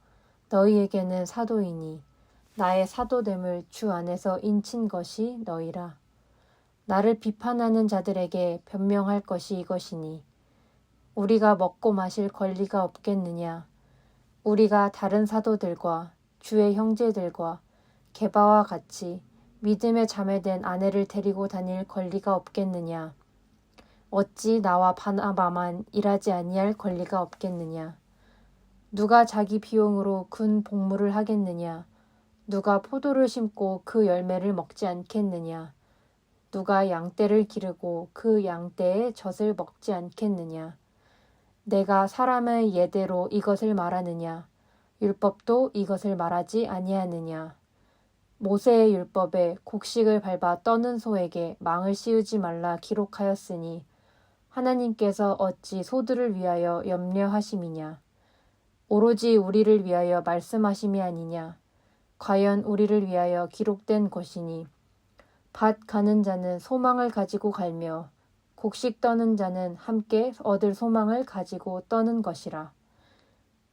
너희에게는 사도이니 나의 사도됨을 주 안에서 인친 것이 너희라. 나를 비판하는 자들에게 변명할 것이 이것이니 우리가 먹고 마실 권리가 없겠느냐. 우리가 다른 사도들과 주의 형제들과 게바와 같이 믿음에 자매된 아내를 데리고 다닐 권리가 없겠느냐. 어찌 나와 바나바만 일하지 아니할 권리가 없겠느냐. 누가 자기 비용으로 군 복무를 하겠느냐. 누가 포도를 심고 그 열매를 먹지 않겠느냐. 누가 양떼를 기르고 그 양떼의 젖을 먹지 않겠느냐. 내가 사람의 예대로 이것을 말하느냐. 율법도 이것을 말하지 아니하느냐. 모세의 율법에 곡식을 밟아 떠는 소에게 망을 씌우지 말라 기록하였으니 하나님께서 어찌 소들을 위하여 염려하심이냐. 오로지 우리를 위하여 말씀하심이 아니냐. 과연 우리를 위하여 기록된 것이니 밭 가는 자는 소망을 가지고 갈며 곡식 떠는 자는 함께 얻을 소망을 가지고 떠는 것이라.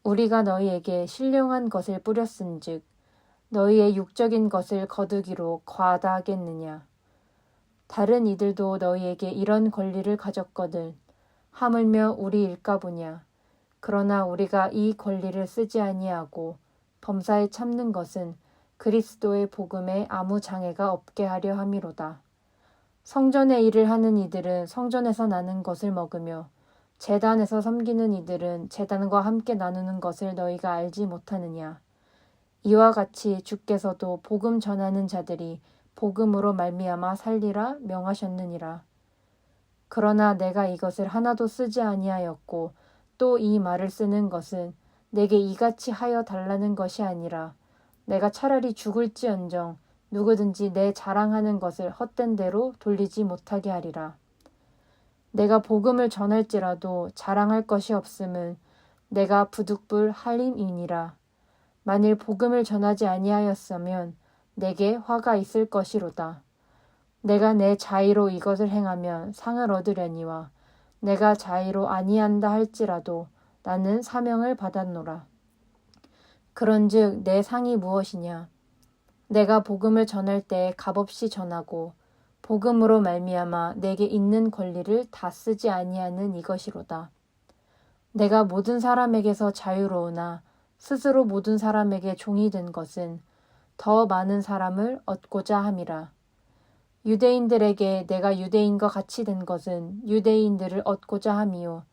우리가 너희에게 신령한 것을 뿌렸은즉 너희의 육적인 것을 거두기로 과다하겠느냐. 다른 이들도 너희에게 이런 권리를 가졌거든 하물며 우리 일까 보냐. 그러나 우리가 이 권리를 쓰지 아니하고 범사에 참는 것은 그리스도의 복음에 아무 장애가 없게 하려 함이로다. 성전의 일을 하는 이들은 성전에서 나는 것을 먹으며 제단에서 섬기는 이들은 제단과 함께 나누는 것을 너희가 알지 못하느냐. 이와 같이 주께서도 복음 전하는 자들이 복음으로 말미암아 살리라 명하셨느니라. 그러나 내가 이것을 하나도 쓰지 아니하였고 또 이 말을 쓰는 것은 내게 이같이 하여 달라는 것이 아니라 내가 차라리 죽을지언정 누구든지 내 자랑하는 것을 헛된 대로 돌리지 못하게 하리라. 내가 복음을 전할지라도 자랑할 것이 없음은 내가 부득불 할림이니라. 만일 복음을 전하지 아니하였으면 내게 화가 있을 것이로다. 내가 내 자의로 이것을 행하면 상을 얻으려니와 내가 자의로 아니한다 할지라도 나는 사명을 받았노라. 그런즉 내 상이 무엇이냐? 내가 복음을 전할 때 값없이 전하고 복음으로 말미암아 내게 있는 권리를 다 쓰지 아니하는 이것이로다. 내가 모든 사람에게서 자유로우나 스스로 모든 사람에게 종이 된 것은 더 많은 사람을 얻고자 함이라. 유대인들에게 내가 유대인과 같이 된 것은 유대인들을 얻고자 함이요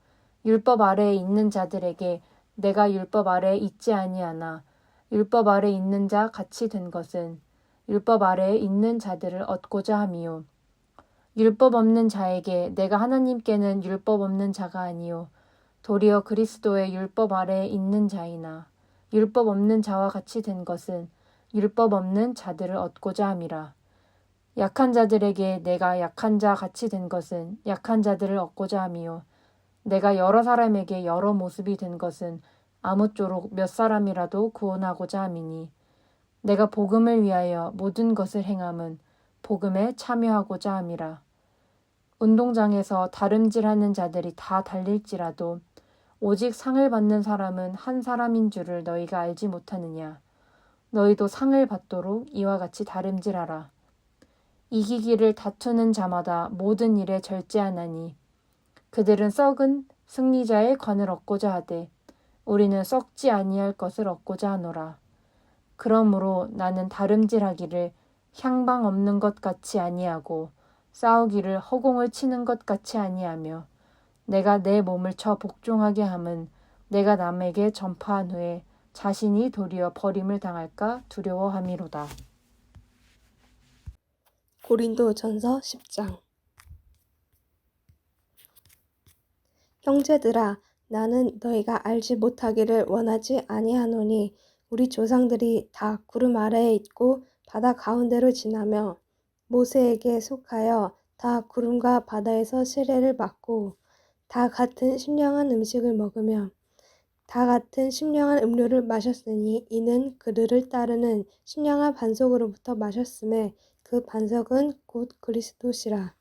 율법 아래에 있는 자들에게 내가 율법 아래에 있지 아니하나 율법 아래에 있는 자 같이 된 것은 율법 아래에 있는 자들을 얻고자 함이요 율법 없는 자에게 내가 하나님께는 율법 없는 자가 아니요 도리어 그리스도의 율법 아래에 있는 자이나 율법 없는 자와 같이 된 것은 율법 없는 자들을 얻고자 함이라. 약한 자들에게 내가 약한 자 같이 된 것은 약한 자들을 얻고자 함이요 내가 여러 사람에게 여러 모습이 된 것은 아무쪼록 몇 사람이라도 구원하고자 함이니 내가 복음을 위하여 모든 것을 행함은 복음에 참여하고자 함이라. 운동장에서 다름질하는 자들이 다 달릴지라도 오직 상을 받는 사람은 한 사람인 줄을 너희가 알지 못하느냐. 너희도 상을 받도록 이와 같이 다름질하라. 이기기를 다투는 자마다 모든 일에 절제하나니 그들은 썩은 승리자의 관을 얻고자 하되 우리는 썩지 아니할 것을 얻고자 하노라. 그러므로 나는 다름질하기를 향방 없는 것 같이 아니하고 싸우기를 허공을 치는 것 같이 아니하며 내가 내 몸을 쳐 복종하게 함은 내가 남에게 전파한 후에 자신이 도리어 버림을 당할까 두려워함이로다. 고린도전서 10장. 형제들아, 나는 너희가 알지 못하기를 원하지 아니하노니 우리 조상들이 다 구름 아래에 있고 바다 가운데로 지나며 모세에게 속하여 다 구름과 바다에서 세례를 받고 다 같은 신령한 음식을 먹으며 다 같은 신령한 음료를 마셨으니 이는 그들을 따르는 신령한 반석으로부터 마셨음에 그 반석은 곧 그리스도시라.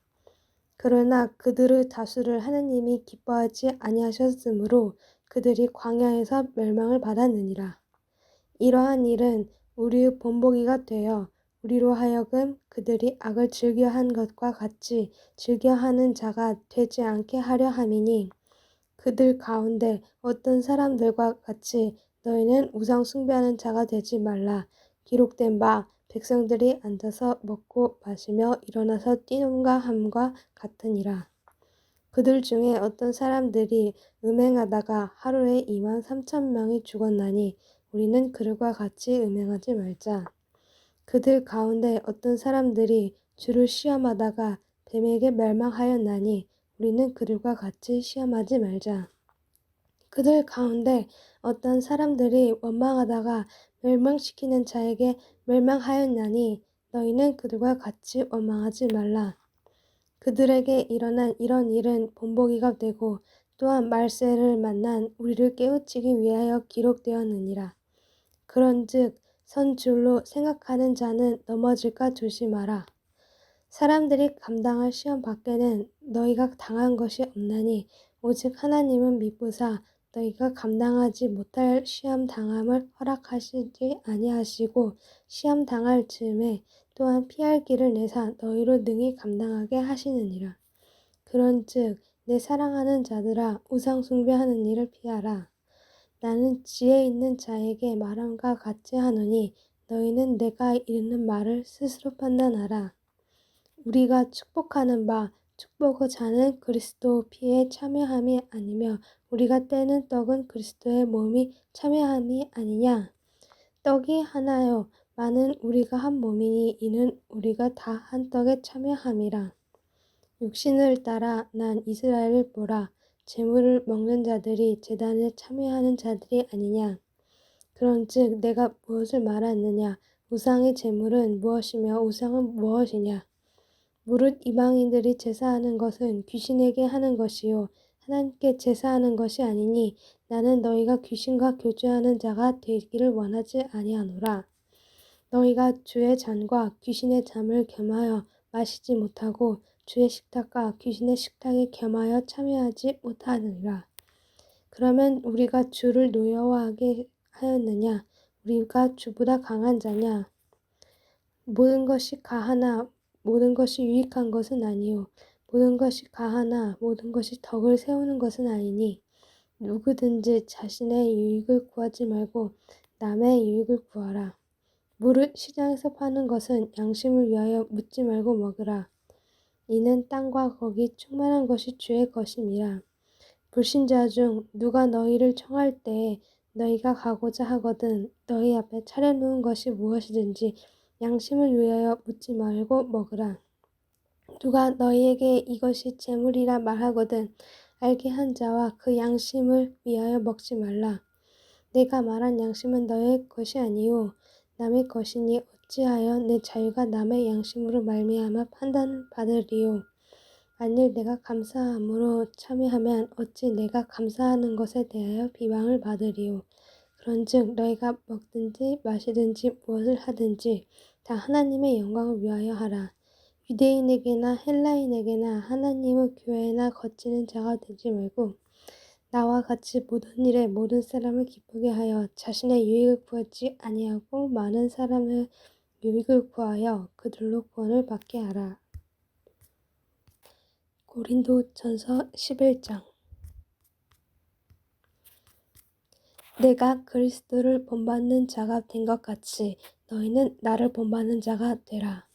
그러나 그들의 다수를 하느님이 기뻐하지 아니하셨으므로 그들이 광야에서 멸망을 받았느니라. 이러한 일은 우리의 본보기가 되어 우리로 하여금 그들이 악을 즐겨한 것과 같이 즐겨하는 자가 되지 않게 하려 함이니 그들 가운데 어떤 사람들과 같이 너희는 우상 숭배하는 자가 되지 말라. 기록된 바 백성들이 앉아서 먹고 마시며 일어나서 뛰는가 함과 같으니라. 그들 중에 어떤 사람들이 음행하다가 하루에 23,000명이 죽었나니 우리는 그들과 같이 음행하지 말자. 그들 가운데 어떤 사람들이 주를 시험하다가 뱀에게 멸망하였나니 우리는 그들과 같이 시험하지 말자. 그들 가운데 어떤 사람들이 원망하다가 멸망시키는 자에게 멸망하였나니 너희는 그들과 같이 원망하지 말라. 그들에게 일어난 이런 일은 본보기가 되고 또한 말세를 만난 우리를 깨우치기 위하여 기록되었느니라. 그런즉 선 줄로 생각하는 자는 넘어질까 조심하라. 사람들이 감당할 시험 밖에는 너희가 당한 것이 없나니 오직 하나님은 미쁘사 너희가 감당하지 못할 시험 당함을 허락하시지 아니하시고 시험 당할 즈음에 또한 피할 길을 내사 너희로 능히 감당하게 하시느니라. 그런즉 내 사랑하는 자들아 우상 숭배하는 일을 피하라. 나는 지혜 있는 자에게 말함과 같이 하노니 너희는 내가 이르는 말을 스스로 판단하라. 우리가 축복하는 바 축복의 자는 그리스도 피에 참여함이 아니며 우리가 떼는 떡은 그리스도의 몸이 참여함이 아니냐. 떡이 하나요 많은 우리가 한 몸이니 이는 우리가 다 한 떡에 참여함이라. 육신을 따라 난 이스라엘을 보라. 제물을 먹는 자들이 제단에 참여하는 자들이 아니냐. 그런즉 내가 무엇을 말하느냐. 우상의 제물은 무엇이며 우상은 무엇이냐. 무릇 이방인들이 제사하는 것은 귀신에게 하는 것이요 하나님께 제사하는 것이 아니니 나는 너희가 귀신과 교제하는 자가 되기를 원하지 아니하노라. 너희가 주의 잔과 귀신의 잠을 겸하여 마시지 못하고 주의 식탁과 귀신의 식탁에 겸하여 참여하지 못하느니라. 그러면 우리가 주를 노여워하게 하였느냐? 우리가 주보다 강한 자냐? 모든 것이 가하나 모든 것이 유익한 것은 아니요 모든 것이 가하나 모든 것이 덕을 세우는 것은 아니니 누구든지 자신의 유익을 구하지 말고 남의 유익을 구하라. 무릇 시장에서 파는 것은 양심을 위하여 묻지 말고 먹으라. 이는 땅과 거기 충만한 것이 주의 것임이라. 불신자 중 누가 너희를 청할 때에 너희가 가고자 하거든 너희 앞에 차려놓은 것이 무엇이든지 양심을 위하여 묻지 말고 먹으라. 누가 너희에게 이것이 재물이라 말하거든 알게 한 자와 그 양심을 위하여 먹지 말라. 내가 말한 양심은 너의 것이 아니요 남의 것이니 어찌하여 내 자유가 남의 양심으로 말미암아 판단을 받으리요. 만일 내가 감사함으로 참여하면 어찌 내가 감사하는 것에 대하여 비방을 받으리요. 그런즉 너희가 먹든지 마시든지 무엇을 하든지 다 하나님의 영광을 위하여 하라. 유대인에게나 헬라인에게나 하나님의 교회나 거치는 자가 되지 말고 나와 같이 모든 일에 모든 사람을 기쁘게 하여 자신의 유익을 구하지 아니하고 많은 사람의 유익을 구하여 그들로 구원을 받게 하라. 고린도전서 11장. 내가 그리스도를 본받는 자가 된 것 같이 너희는 나를 본받는 자가 되라.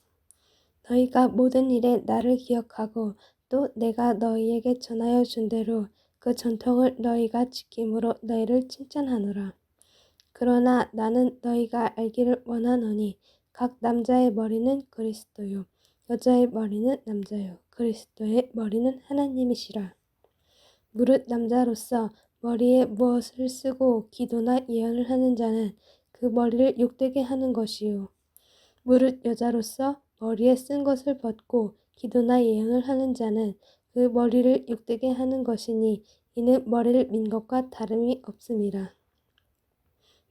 너희가 모든 일에 나를 기억하고 또 내가 너희에게 전하여 준 대로 그 전통을 너희가 지킴으로 너희를 칭찬하노라. 그러나 나는 너희가 알기를 원하노니 각 남자의 머리는 그리스도요 여자의 머리는 남자요 그리스도의 머리는 하나님이시라. 무릇 남자로서 머리에 무엇을 쓰고 기도나 예언을 하는 자는 그 머리를 욕되게 하는 것이요 무릇 여자로서 머리에 쓴 것을 벗고 기도나 예언을 하는 자는 그 머리를 욕되게 하는 것이니 이는 머리를 민 것과 다름이 없음이라.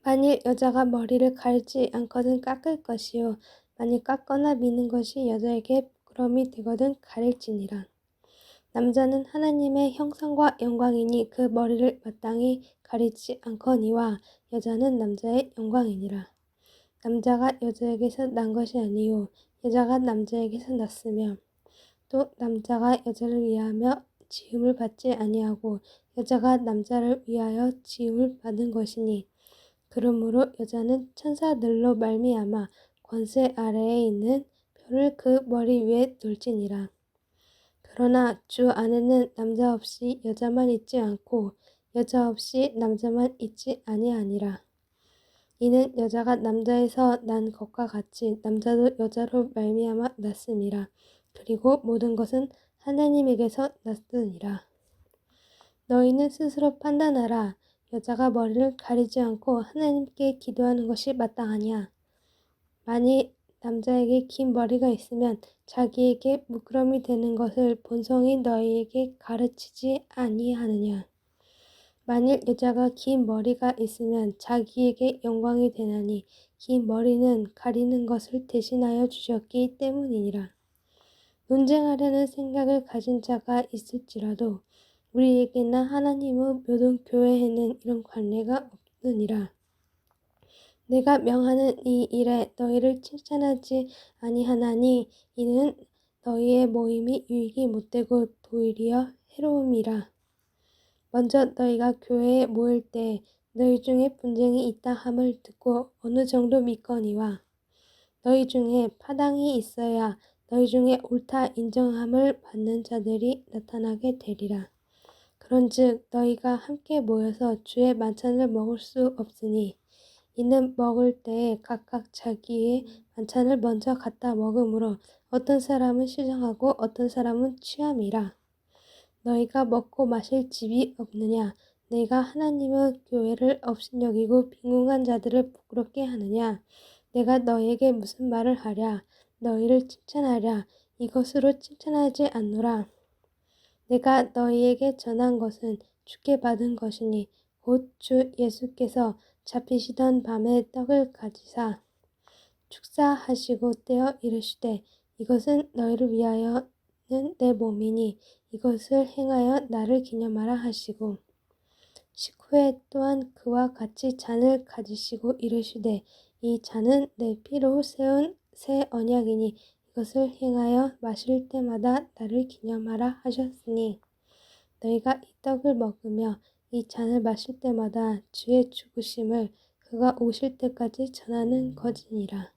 만일 여자가 머리를 가리지 않거든 깎을 것이요 만일 깎거나 미는 것이 여자에게 부끄러움이 되거든 가릴지니라. 남자는 하나님의 형상과 영광이니 그 머리를 마땅히 가리지 않거니와 여자는 남자의 영광이니라. 남자가 여자에게서 난 것이 아니요 여자가 남자에게서 났으며 또 남자가 여자를 위하여 지음을 받지 아니하고 여자가 남자를 위하여 지음을 받은 것이니 그러므로 여자는 천사들로 말미암아 권세 아래에 있는 표를 그 머리 위에 둘지니라. 그러나 주 안에는 남자 없이 여자만 있지 않고 여자 없이 남자만 있지 아니하니라. 이는 여자가 남자에서 난 것과 같이 남자도 여자로 말미암아 났음이라. 그리고 모든 것은 하나님에게서 났으니라. 너희는 스스로 판단하라. 여자가 머리를 가리지 않고 하나님께 기도하는 것이 마땅하냐? 만일 남자에게 긴 머리가 있으면 자기에게 부끄러움이 되는 것을 본성이 너희에게 가르치지 아니하느냐? 만일 여자가 긴 머리가 있으면 자기에게 영광이 되나니 긴 머리는 가리는 것을 대신하여 주셨기 때문이니라. 논쟁하려는 생각을 가진 자가 있을지라도 우리에게나 하나님의 모든 교회에는 이런 관례가 없느니라. 내가 명하는 이 일에 너희를 칭찬하지 아니하나니 이는 너희의 모임이 유익이 못되고 도리어 해로움이라. 먼저 너희가 교회에 모일 때 너희 중에 분쟁이 있다 함을 듣고 어느 정도 믿거니와 너희 중에 파당이 있어야 너희 중에 옳다 인정함을 받는 자들이 나타나게 되리라. 그런즉 너희가 함께 모여서 주의 만찬을 먹을 수 없으니 이는 먹을 때에 각각 자기의 만찬을 먼저 갖다 먹으므로 어떤 사람은 시정하고 어떤 사람은 취함이라. 너희가 먹고 마실 집이 없느냐? 내가 하나님의 교회를 업신여기고 빈궁한 자들을 부끄럽게 하느냐? 내가 너희에게 무슨 말을 하랴? 너희를 칭찬하랴? 이것으로 칭찬하지 않노라. 내가 너희에게 전한 것은 주께 받은 것이니 곧 주 예수께서 잡히시던 밤에 떡을 가지사 축사하시고 떼어 이르시되 이것은 너희를 위하여는 내 몸이니 이것을 행하여 나를 기념하라 하시고 식후에 또한 그와 같이 잔을 가지시고 이르시되 이 잔은 내 피로 세운 새 언약이니 이것을 행하여 마실 때마다 나를 기념하라 하셨으니 너희가 이 떡을 먹으며 이 잔을 마실 때마다 주의 죽으심을 그가 오실 때까지 전하는 것이니라.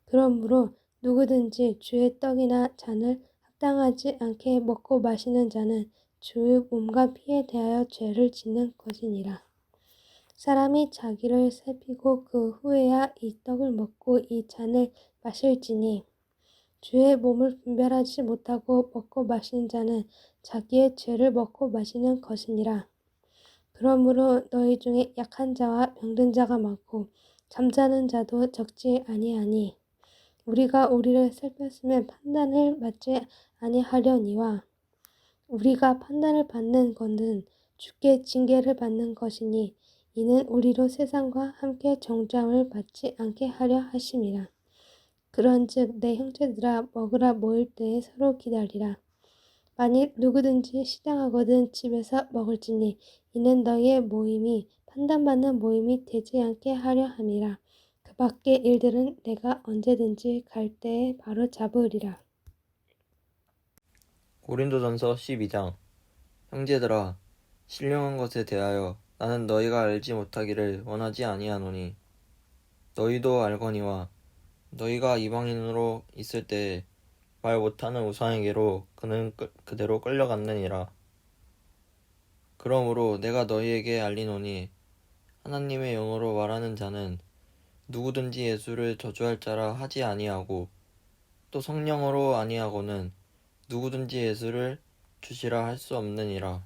그러므로 누구든지 주의 떡이나 잔을 합당하지 않게 먹고 마시는 자는 주의 몸과 피에 대하여 죄를 짓는 것이니라. 사람이 자기를 살피고 그 후에야 이 떡을 먹고 이 잔을 마실지니 주의 몸을 분별하지 못하고 먹고 마시는 자는 자기의 죄를 먹고 마시는 것이니라. 그러므로 너희 중에 약한 자와 병든 자가 많고 잠자는 자도 적지 아니하니 우리가 우리를 살폈으면 판단을 받지 아니하려니와 우리가 판단을 받는 것은 주께 징계를 받는 것이니 이는 우리로 세상과 함께 정죄함을 받지 않게 하려 하심이라. 그런즉 내 형제들아 먹으라 모일 때에 서로 기다리라. 만일 누구든지 시장하거든 집에서 먹을지니 이는 너희의 모임이 판단받는 모임이 되지 않게 하려 함이라. 그 밖의 일들은 내가 언제든지 갈 때에 바로 잡으리라. 고린도전서 12장 형제들아 신령한 것에 대하여 나는 너희가 알지 못하기를 원하지 아니하노니 너희도 알거니와 너희가 이방인으로 있을 때에 말 못하는 우상에게로 그는 그대로 끌려갔느니라. 그러므로 내가 너희에게 알리노니 하나님의 영으로 말하는 자는 누구든지 예수를 저주할 자라 하지 아니하고 또 성령으로 아니하고는 누구든지 예수를 주시라 할 수 없느니라.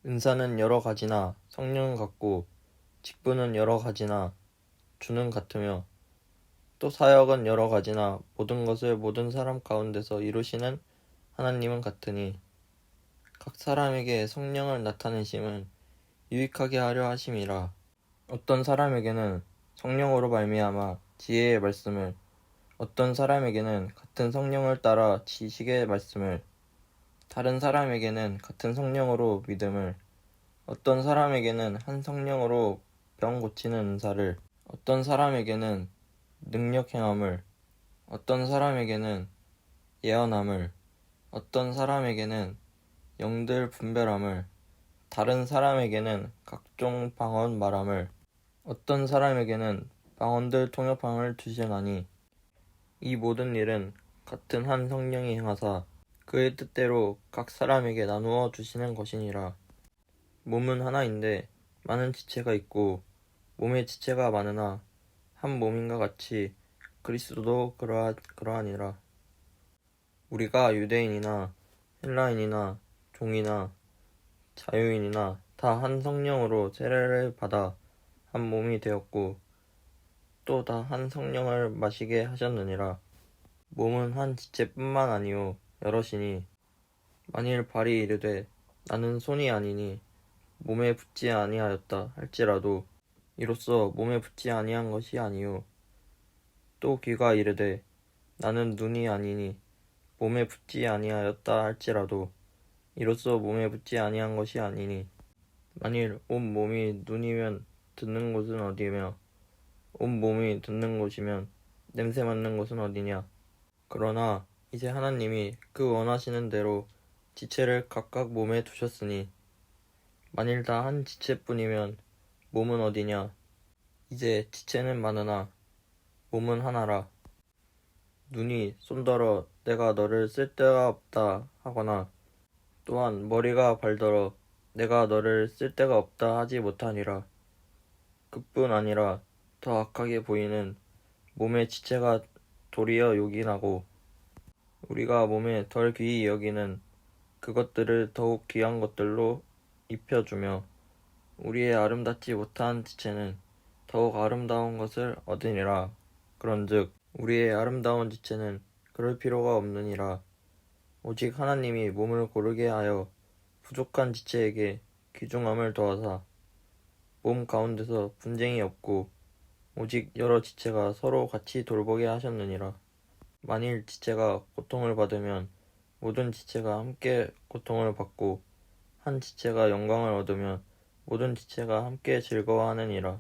은사는 여러 가지나 성령은 같고 직분은 여러 가지나 주는 같으며 또 사역은 여러 가지나 모든 것을 모든 사람 가운데서 이루시는 하나님은 같으니 각 사람에게 성령을 나타내심은 유익하게 하려 하심이라. 어떤 사람에게는 성령으로 말미암아 지혜의 말씀을 어떤 사람에게는 같은 성령을 따라 지식의 말씀을 다른 사람에게는 같은 성령으로 믿음을 어떤 사람에게는 한 성령으로 병 고치는 은사를 어떤 사람에게는 능력 행함을 어떤 사람에게는 예언함을 어떤 사람에게는 영들 분별함을 다른 사람에게는 각종 방언 말함을 어떤 사람에게는 방언들 통역함을 주시나니 이 모든 일은 같은 한 성령이 행하사 그의 뜻대로 각 사람에게 나누어 주시는 것이니라. 몸은 하나인데 많은 지체가 있고 몸의 지체가 많으나 한 몸인가 같이 그리스도도 그러하니라. 우리가 유대인이나 헬라인이나 종이나 자유인이나 다 한 성령으로 세례를 받아 한 몸이 되었고 또 다 한 성령을 마시게 하셨느니라. 몸은 한 지체뿐만 아니요 여럿이니 만일 발이 이르되 나는 손이 아니니 몸에 붙지 아니하였다 할지라도 이로써 몸에 붙지 아니한 것이 아니요 또 귀가 이르되 나는 눈이 아니니 몸에 붙지 아니하였다 할지라도 이로써 몸에 붙지 아니한 것이 아니니 만일 온 몸이 눈이면 듣는 곳은 어디며 온 몸이 듣는 곳이면 냄새 맡는 곳은 어디냐. 그러나 이제 하나님이 그 원하시는 대로 지체를 각각 몸에 두셨으니 만일 다 한 지체뿐이면 몸은 어디냐. 이제 지체는 많으나 몸은 하나라. 눈이 손더러 내가 너를 쓸데가 없다 하거나 또한 머리가 발더러 내가 너를 쓸데가 없다 하지 못하니라. 그뿐 아니라 더 악하게 보이는 몸의 지체가 도리어 요긴하고 우리가 몸에 덜 귀히 여기는 그것들을 더욱 귀한 것들로 입혀주며 우리의 아름답지 못한 지체는 더욱 아름다운 것을 얻으니라. 그런즉 우리의 아름다운 지체는 그럴 필요가 없느니라. 오직 하나님이 몸을 고르게 하여 부족한 지체에게 귀중함을 더하사 몸 가운데서 분쟁이 없고 오직 여러 지체가 서로 같이 돌보게 하셨느니라. 만일 지체가 고통을 받으면 모든 지체가 함께 고통을 받고 한 지체가 영광을 얻으면 모든 지체가 함께 즐거워하느니라.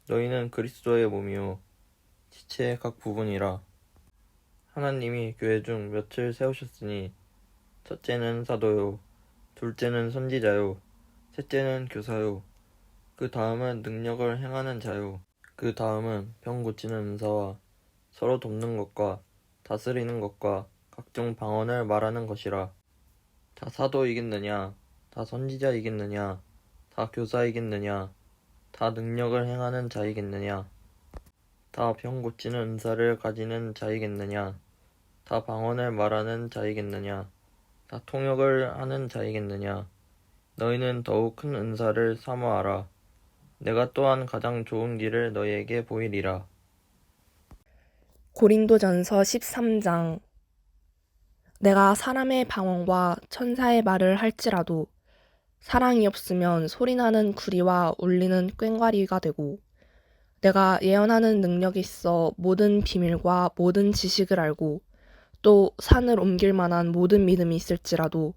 너희는 그리스도의 몸이요 지체의 각 부분이라. 하나님이 교회 중 몇을 세우셨으니 첫째는 사도요 둘째는 선지자요 셋째는 교사요 그 다음은 능력을 행하는 자요 그 다음은 병 고치는 은사와 서로 돕는 것과 다스리는 것과 각종 방언을 말하는 것이라. 다 사도이겠느냐 다 선지자이겠느냐 다 교사이겠느냐 다 능력을 행하는 자이겠느냐 다 병 고치는 은사를 가지는 자이겠느냐 다 방언을 말하는 자이겠느냐 다 통역을 하는 자이겠느냐. 너희는 더욱 큰 은사를 사모하라. 내가 또한 가장 좋은 길을 너희에게 보이리라. 고린도전서 13장. 내가 사람의 방언과 천사의 말을 할지라도 사랑이 없으면 소리나는 구리와 울리는 꽹과리가 되고 내가 예언하는 능력이 있어 모든 비밀과 모든 지식을 알고 또 산을 옮길 만한 모든 믿음이 있을지라도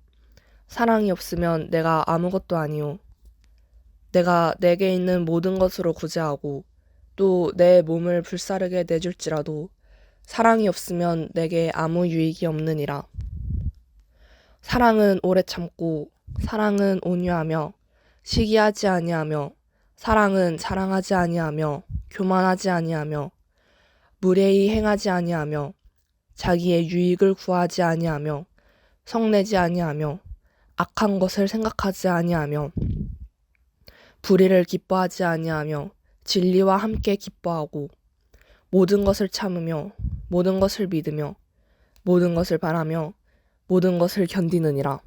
사랑이 없으면 내가 아무것도 아니요. 내가 내게 있는 모든 것으로 구제하고 또 내 몸을 불사르게 내줄지라도 사랑이 없으면 내게 아무 유익이 없느니라. 사랑은 오래 참고 사랑은 온유하며 시기하지 아니하며 사랑은 자랑하지 아니하며 교만하지 아니하며 무례히 행하지 아니하며 자기의 유익을 구하지 아니하며 성내지 아니하며 악한 것을 생각하지 아니하며 불의를 기뻐하지 아니하며 진리와 함께 기뻐하고 모든 것을 참으며 모든 것을 믿으며 모든 것을 바라며 모든 것을 견디느니라.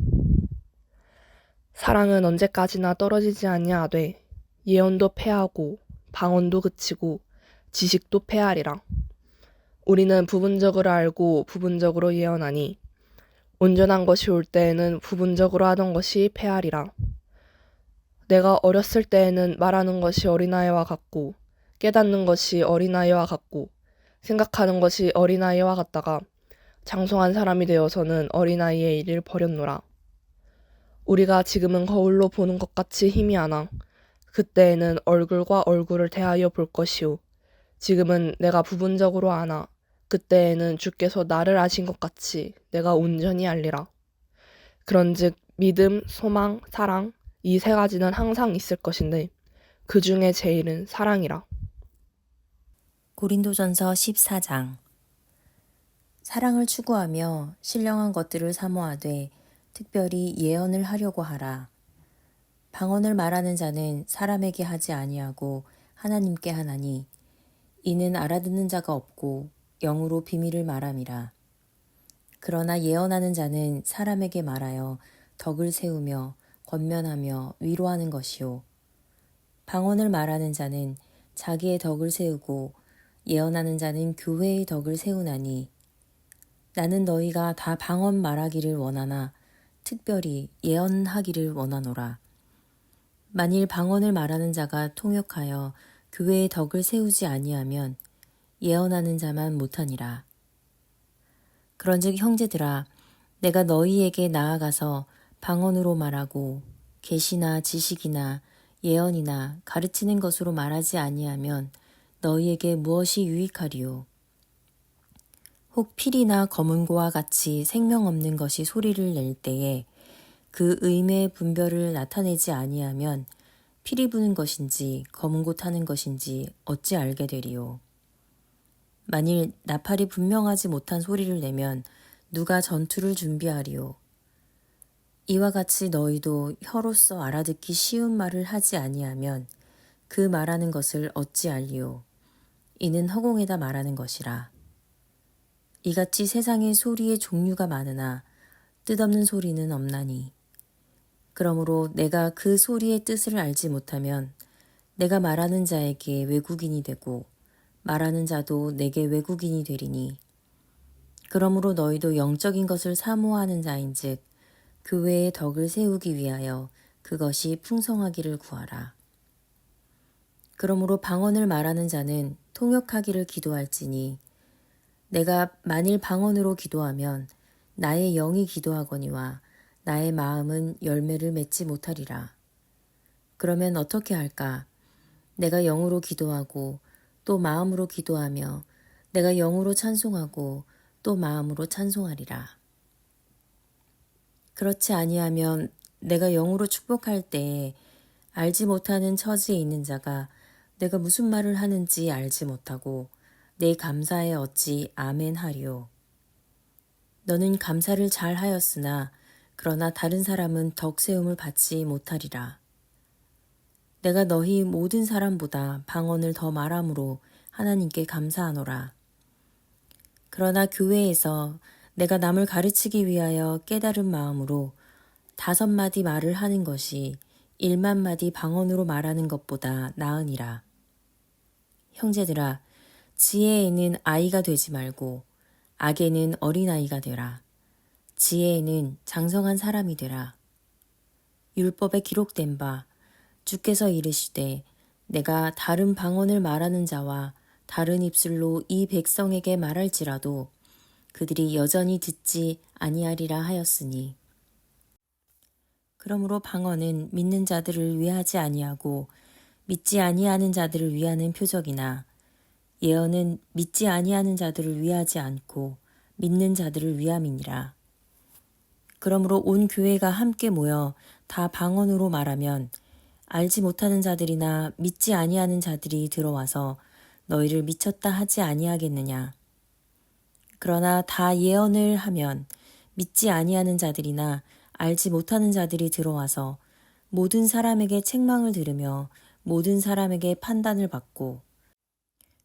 사랑은 언제까지나 떨어지지 아니하되 예언도 패하고 방언도 그치고 지식도 패하리라. 우리는 부분적으로 알고 부분적으로 예언하니 온전한 것이 올 때에는 부분적으로 하던 것이 패하리라. 내가 어렸을 때에는 말하는 것이 어린아이와 같고 깨닫는 것이 어린아이와 같고 생각하는 것이 어린아이와 같다가 장성한 사람이 되어서는 어린아이의 일을 버렸노라. 우리가 지금은 거울로 보는 것 같이 희미하나 그때에는 얼굴과 얼굴을 대하여 볼 것이요 지금은 내가 부분적으로 아나 그때에는 주께서 나를 아신 것 같이 내가 온전히 알리라. 그런즉 믿음, 소망, 사랑 이 세 가지는 항상 있을 것인데 그 중에 제일은 사랑이라. 고린도전서 14장. 사랑을 추구하며 신령한 것들을 사모하되 특별히 예언을 하려고 하라. 방언을 말하는 자는 사람에게 하지 아니하고 하나님께 하나니 이는 알아듣는 자가 없고 영으로 비밀을 말함이라. 그러나 예언하는 자는 사람에게 말하여 덕을 세우며 권면하며 위로하는 것이요. 방언을 말하는 자는 자기의 덕을 세우고 예언하는 자는 교회의 덕을 세우나니 나는 너희가 다 방언 말하기를 원하나 특별히 예언하기를 원하노라. 만일 방언을 말하는 자가 통역하여 교회의 덕을 세우지 아니하면 예언하는 자만 못하니라. 그런즉 형제들아 내가 너희에게 나아가서 방언으로 말하고 계시나 지식이나 예언이나 가르치는 것으로 말하지 아니하면 너희에게 무엇이 유익하리요? 혹 필이나 검은고와 같이 생명 없는 것이 소리를 낼 때에 그 의미의 분별을 나타내지 아니하면 피리 부는 것인지 검은고 타는 것인지 어찌 알게 되리요? 만일 나팔이 분명하지 못한 소리를 내면 누가 전투를 준비하리요? 이와 같이 너희도 혀로서 알아듣기 쉬운 말을 하지 아니하면 그 말하는 것을 어찌 알리요? 이는 허공에다 말하는 것이라. 이같이 세상에 소리의 종류가 많으나 뜻없는 소리는 없나니. 그러므로 내가 그 소리의 뜻을 알지 못하면 내가 말하는 자에게 외국인이 되고 말하는 자도 내게 외국인이 되리니. 그러므로 너희도 영적인 것을 사모하는 자인즉 그 외의 덕을 세우기 위하여 그것이 풍성하기를 구하라. 그러므로 방언을 말하는 자는 통역하기를 기도할지니 내가 만일 방언으로 기도하면 나의 영이 기도하거니와 나의 마음은 열매를 맺지 못하리라. 그러면 어떻게 할까? 내가 영으로 기도하고 또 마음으로 기도하며 내가 영으로 찬송하고 또 마음으로 찬송하리라. 그렇지 아니하면 내가 영으로 축복할 때에 알지 못하는 처지에 있는 자가 내가 무슨 말을 하는지 알지 못하고 내 감사에 어찌 아멘 하리요. 너는 감사를 잘 하였으나 그러나 다른 사람은 덕세움을 받지 못하리라. 내가 너희 모든 사람보다 방언을 더 말함으로 하나님께 감사하노라. 그러나 교회에서 내가 남을 가르치기 위하여 깨달은 마음으로 5마디 말을 하는 것이 1만 마디 방언으로 말하는 것보다 나으니라. 형제들아, 지혜에는 아이가 되지 말고 악에는 어린아이가 되라. 지혜에는 장성한 사람이 되라. 율법에 기록된 바 주께서 이르시되 내가 다른 방언을 말하는 자와 다른 입술로 이 백성에게 말할지라도 그들이 여전히 듣지 아니하리라 하였으니. 그러므로 방언은 믿는 자들을 위하지 아니하고 믿지 아니하는 자들을 위하는 표적이나 예언은 믿지 아니하는 자들을 위하지 않고 믿는 자들을 위함이니라. 그러므로 온 교회가 함께 모여 다 방언으로 말하면 알지 못하는 자들이나 믿지 아니하는 자들이 들어와서 너희를 미쳤다 하지 아니하겠느냐. 그러나 다 예언을 하면 믿지 아니하는 자들이나 알지 못하는 자들이 들어와서 모든 사람에게 책망을 들으며 모든 사람에게 판단을 받고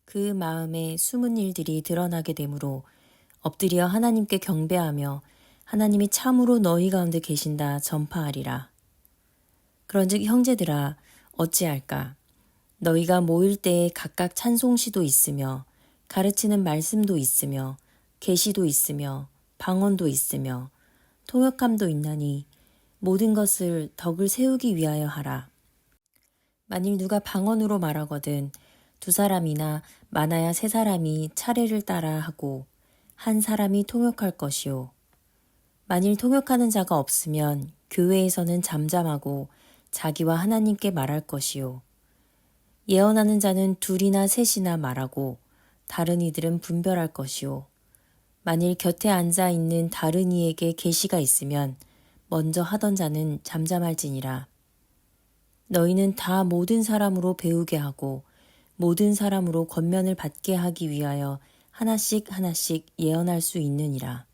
그 마음에 숨은 일들이 드러나게 되므로 엎드려 하나님께 경배하며 하나님이 참으로 너희 가운데 계신다 전파하리라. 그런즉 형제들아 어찌할까? 너희가 모일 때에 각각 찬송시도 있으며 가르치는 말씀도 있으며 계시도 있으며 방언도 있으며 통역함도 있나니 모든 것을 덕을 세우기 위하여 하라. 만일 누가 방언으로 말하거든 2사람이나 많아야 3사람이 차례를 따라 하고 한 사람이 통역할 것이요. 만일 통역하는 자가 없으면 교회에서는 잠잠하고 자기와 하나님께 말할 것이요. 예언하는 자는 2이나 3이나 말하고 다른 이들은 분별할 것이요. 만일 곁에 앉아 있는 다른 이에게 계시가 있으면 먼저 하던 자는 잠잠할지니라. 너희는 다 모든 사람으로 배우게 하고 모든 사람으로 권면을 받게 하기 위하여 하나씩 하나씩 예언할 수 있느니라.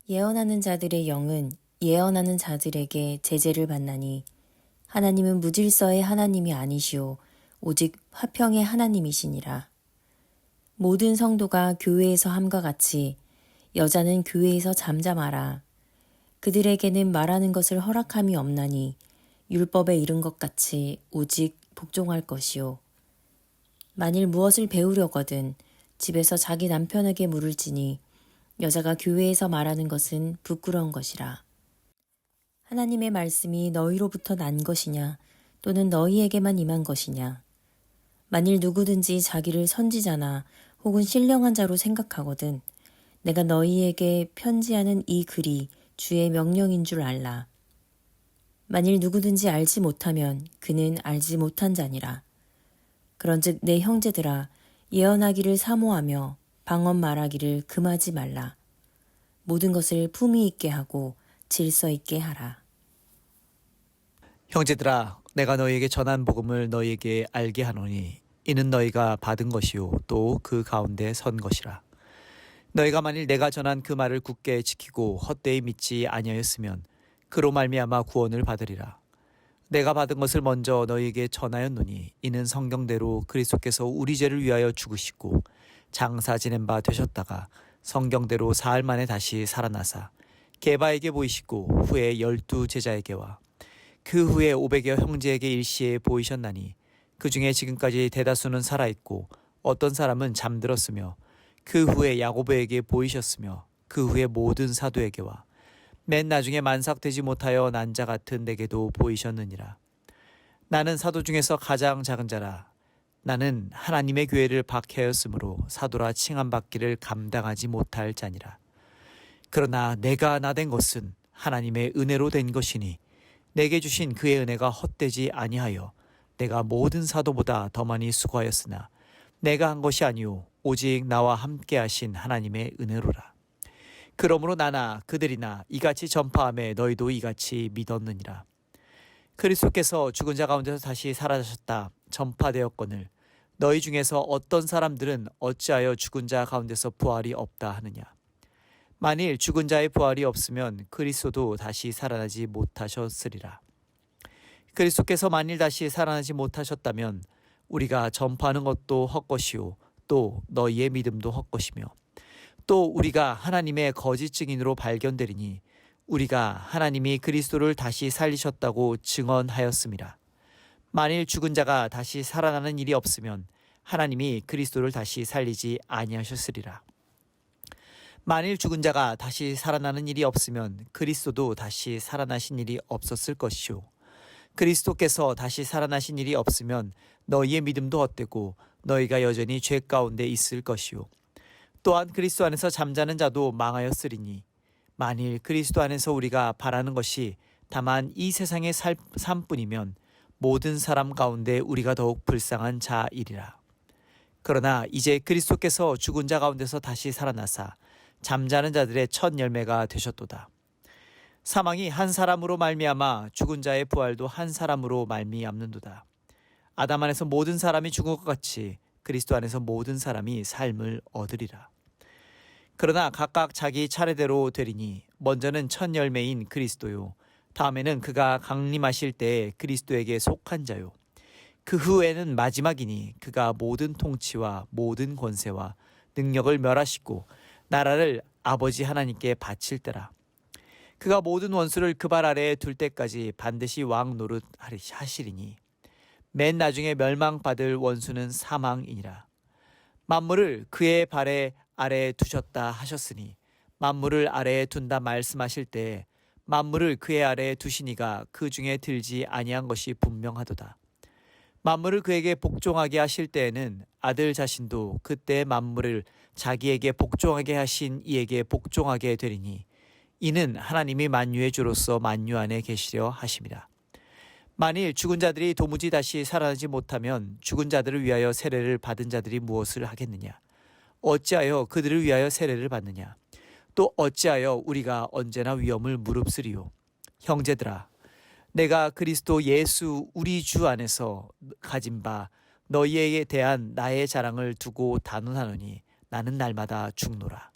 예언하는 자들의 영은 예언하는 자들에게 제재를 받나니 하나님은 무질서의 하나님이 아니시오 오직 화평의 하나님이시니라. 모든 성도가 교회에서 함과 같이 여자는 교회에서 잠잠하라. 그들에게는 말하는 것을 허락함이 없나니 율법에 이른 것 같이 오직 복종할 것이요. 만일 무엇을 배우려거든 집에서 자기 남편에게 물을지니 여자가 교회에서 말하는 것은 부끄러운 것이라. 하나님의 말씀이 너희로부터 난 것이냐 또는 너희에게만 임한 것이냐. 만일 누구든지 자기를 선지자나 혹은 신령한 자로 생각하거든 내가 너희에게 편지하는 이 글이 주의 명령인 줄 알라. 만일 누구든지 알지 못하면 그는 알지 못한 자니라. 그런즉 내 형제들아, 예언하기를 사모하며 방언 말하기를 금하지 말라. 모든 것을 품위 있게 하고 질서 있게 하라. 형제들아, 내가 너희에게 전한 복음을 너희에게 알게 하노니 이는 너희가 받은 것이요 또 그 가운데 선 것이라. 너희가 만일 내가 전한 그 말을 굳게 지키고 헛되이 믿지 아니하였으면 그로 말미암아 구원을 받으리라. 내가 받은 것을 먼저 너희에게 전하였노니 이는 성경대로 그리스도께서 우리 죄를 위하여 죽으시고 장사 지낸 바 되셨다가 성경대로 사흘 만에 다시 살아나사 게바에게 보이시고 후에 12 제자에게와 그 후에 500여 형제에게 일시에 보이셨나니 그 중에 지금까지 대다수는 살아있고 어떤 사람은 잠들었으며 그 후에 야고보에게 보이셨으며 그 후에 모든 사도에게와 맨 나중에 만삭되지 못하여 난 자 같은 내게도 보이셨느니라. 나는 사도 중에서 가장 작은 자라. 나는 하나님의 교회를 박해하였으므로 사도라 칭함받기를 감당하지 못할 자니라. 그러나 내가 나된 것은 하나님의 은혜로 된 것이니 내게 주신 그의 은혜가 헛되지 아니하여 내가 모든 사도보다 더 많이 수고하였으나 내가 한 것이 아니오 오직 나와 함께 하신 하나님의 은혜로라. 그러므로 나나 그들이나 이같이 전파하며 너희도 이같이 믿었느니라. 그리스도께서 죽은 자 가운데서 다시 살아나셨다 전파되었거늘 너희 중에서 어떤 사람들은 어찌하여 죽은 자 가운데서 부활이 없다 하느냐. 만일 죽은 자의 부활이 없으면 그리스도도 다시 살아나지 못하셨으리라. 그리스도께서 만일 다시 살아나지 못하셨다면 우리가 전파하는 것도 헛것이요 또 너희의 믿음도 헛것이며 또 우리가 하나님의 거짓 증인으로 발견되리니 우리가 하나님이 그리스도를 다시 살리셨다고 증언하였음이라. 만일 죽은 자가 다시 살아나는 일이 없으면 하나님이 그리스도를 다시 살리지 아니하셨으리라. 만일 죽은 자가 다시 살아나는 일이 없으면 그리스도도 다시 살아나신 일이 없었을 것이요. 그리스도께서 다시 살아나신 일이 없으면 너희의 믿음도 헛되고 너희가 여전히 죄 가운데 있을 것이요. 또한 그리스도 안에서 잠자는 자도 망하였으리니 만일 그리스도 안에서 우리가 바라는 것이 다만 이 세상의 삶뿐이면 모든 사람 가운데 우리가 더욱 불쌍한 자이리라. 그러나 이제 그리스도께서 죽은 자 가운데서 다시 살아나사 잠자는 자들의 첫 열매가 되셨도다. 사망이 한 사람으로 말미암아 죽은 자의 부활도 한 사람으로 말미암는도다. 아담 안에서 모든 사람이 죽은 것 같이 그리스도 안에서 모든 사람이 삶을 얻으리라. 그러나 각각 자기 차례대로 되리니 먼저는 첫 열매인 그리스도요 다음에는 그가 강림하실 때에 그리스도에게 속한 자요 그 후에는 마지막이니 그가 모든 통치와 모든 권세와 능력을 멸하시고 나라를 아버지 하나님께 바칠 때라. 그가 모든 원수를 그 발 아래에 둘 때까지 반드시 왕 노릇 하시리니 맨 나중에 멸망받을 원수는 사망이니라. 만물을 그의 발 아래에 두셨다 하셨으니 만물을 아래에 둔다 말씀하실 때 만물을 그의 아래에 두시니가 그 중에 들지 아니한 것이 분명하도다. 만물을 그에게 복종하게 하실 때에는 아들 자신도 그때 만물을 자기에게 복종하게 하신 이에게 복종하게 되리니 이는 하나님이 만유의 주로서 만유 안에 계시려 하심이라. 만일 죽은 자들이 도무지 다시 살아나지 못하면 죽은 자들을 위하여 세례를 받은 자들이 무엇을 하겠느냐? 어찌하여 그들을 위하여 세례를 받느냐? 또 어찌하여 우리가 언제나 위험을 무릅쓰리요? 형제들아, 내가 그리스도 예수 우리 주 안에서 가진 바 너희에게 대한 나의 자랑을 두고 단언하노니 나는 날마다 죽노라.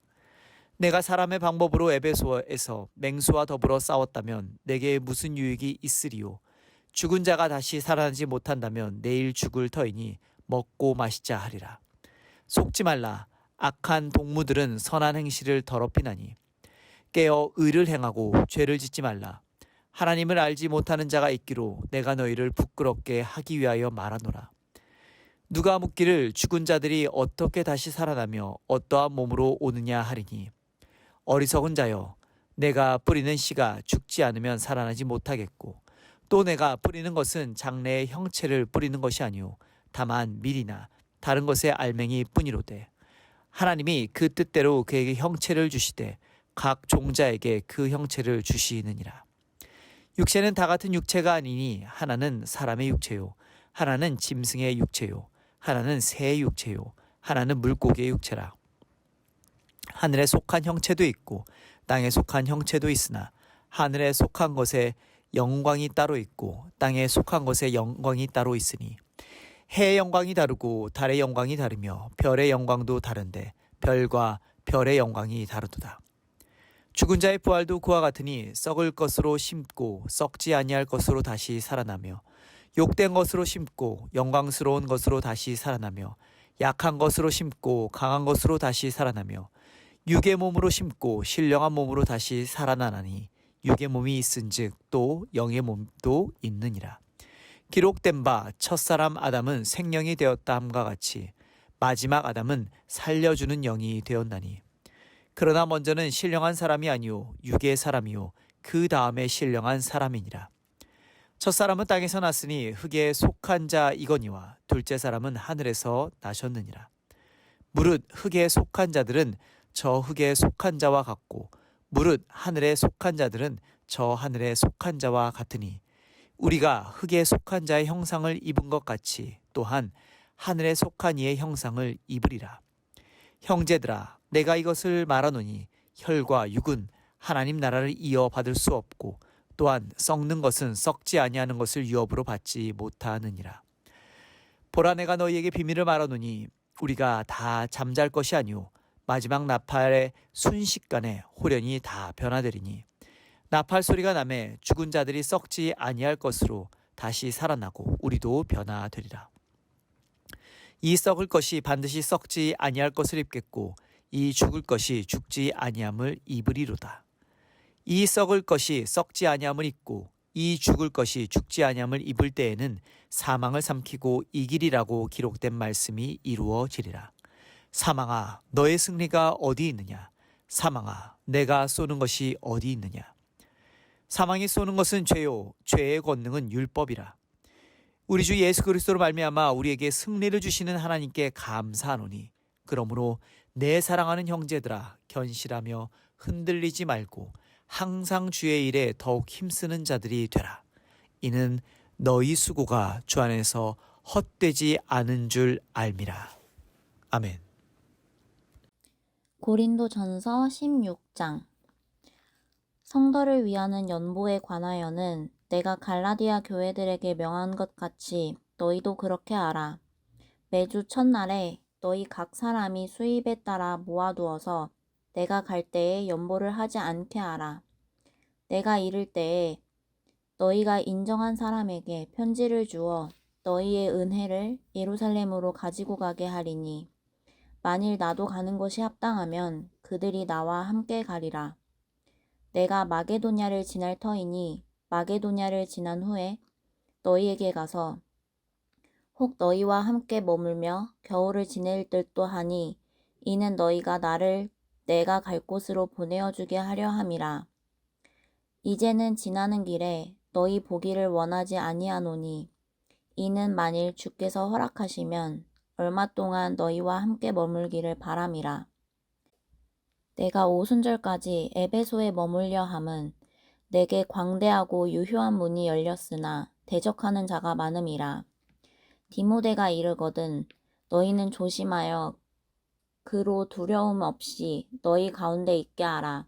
내가 사람의 방법으로 에베소에서 맹수와 더불어 싸웠다면 내게 무슨 유익이 있으리요? 죽은 자가 다시 살아나지 못한다면 내일 죽을 터이니 먹고 마시자 하리라. 속지 말라. 악한 동무들은 선한 행실을 더럽히나니 깨어 의를 행하고 죄를 짓지 말라. 하나님을 알지 못하는 자가 있기로 내가 너희를 부끄럽게 하기 위하여 말하노라. 누가 묻기를 죽은 자들이 어떻게 다시 살아나며 어떠한 몸으로 오느냐 하리니 어리석은 자여, 내가 뿌리는 씨가 죽지 않으면 살아나지 못하겠고 또 내가 뿌리는 것은 장래의 형체를 뿌리는 것이 아니오 다만 밀이나 다른 것의 알맹이 뿐이로되 하나님이 그 뜻대로 그에게 형체를 주시되 각 종자에게 그 형체를 주시느니라. 육체는 다 같은 육체가 아니니 하나는 사람의 육체요, 하나는 짐승의 육체요, 하나는 새의 육체요, 하나는 물고기의 육체라. 하늘에 속한 형체도 있고 땅에 속한 형체도 있으나 하늘에 속한 것에 영광이 따로 있고 땅에 속한 것에 영광이 따로 있으니 해의 영광이 다르고 달의 영광이 다르며 별의 영광도 다른데 별과 별의 영광이 다르도다. 죽은 자의 부활도 그와 같으니 썩을 것으로 심고 썩지 아니할 것으로 다시 살아나며 욕된 것으로 심고 영광스러운 것으로 다시 살아나며 약한 것으로 심고 강한 것으로 다시 살아나며 육의 몸으로 심고 신령한 몸으로 다시 살아나나니 육의 몸이 있은즉 또 영의 몸도 있느니라. 기록된 바 첫사람 아담은 생명이 되었다 함과 같이 마지막 아담은 살려주는 영이 되었나니 그러나 먼저는 신령한 사람이 아니요 육의 사람이요 그 다음에 신령한 사람이니라. 첫사람은 땅에서 났으니 흙에 속한 자이거니와 둘째 사람은 하늘에서 나셨느니라. 무릇 흙에 속한 자들은 저 흙에 속한 자와 같고 무릇 하늘에 속한 자들은 저 하늘에 속한 자와 같으니 우리가 흙에 속한 자의 형상을 입은 것 같이 또한 하늘에 속한 이의 형상을 입으리라. 형제들아, 내가 이것을 말하노니 혈과 육은 하나님 나라를 이어받을 수 없고 또한 썩는 것은 썩지 아니하는 것을 유업으로 받지 못하느니라. 보라, 내가 너희에게 비밀을 말하노니 우리가 다 잠잘 것이 아니오 마지막 나팔의 순식간에 홀연히 다 변화되리니 나팔 소리가 나매 죽은 자들이 썩지 아니할 것으로 다시 살아나고 우리도 변화되리라. 이 썩을 것이 반드시 썩지 아니할 것을 입겠고 이 죽을 것이 죽지 아니함을 입으리로다. 이 썩을 것이 썩지 아니함을 입고 이 죽을 것이 죽지 아니함을 입을 때에는 사망을 삼키고 이기리라고 기록된 말씀이 이루어지리라. 사망아, 너의 승리가 어디 있느냐? 사망아, 내가 쏘는 것이 어디 있느냐? 사망이 쏘는 것은 죄요, 죄의 권능은 율법이라. 우리 주 예수 그리스도로 말미암아 우리에게 승리를 주시는 하나님께 감사하노니 그러므로 내 사랑하는 형제들아, 견실하며 흔들리지 말고 항상 주의 일에 더욱 힘쓰는 자들이 되라. 이는 너희 수고가 주 안에서 헛되지 않은 줄 알미라. 아멘. 고린도전서 16장. 성도를 위하는 연보에 관하여는 내가 갈라디아 교회들에게 명한 것 같이 너희도 그렇게 하라. 매주 첫날에 너희 각 사람이 수입에 따라 모아두어서 내가 갈 때에 연보를 하지 않게 하라. 내가 이를 때에 너희가 인정한 사람에게 편지를 주어 너희의 은혜를 예루살렘으로 가지고 가게 하리니 만일 나도 가는 것이 합당하면 그들이 나와 함께 가리라. 내가 마게도냐를 지날 터이니 마게도냐를 지난 후에 너희에게 가서 혹 너희와 함께 머물며 겨울을 지낼 듯도 하니 이는 너희가 나를 내가 갈 곳으로 보내어 주게 하려 함이라. 이제는 지나는 길에 너희 보기를 원하지 아니하노니 이는 만일 주께서 허락하시면 얼마 동안 너희와 함께 머물기를 바람이라. 내가 오순절까지 에베소에 머물려 함은 내게 광대하고 유효한 문이 열렸으나 대적하는 자가 많음이라. 디모데가 이르거든 너희는 조심하여 그로 두려움 없이 너희 가운데 있게 하라.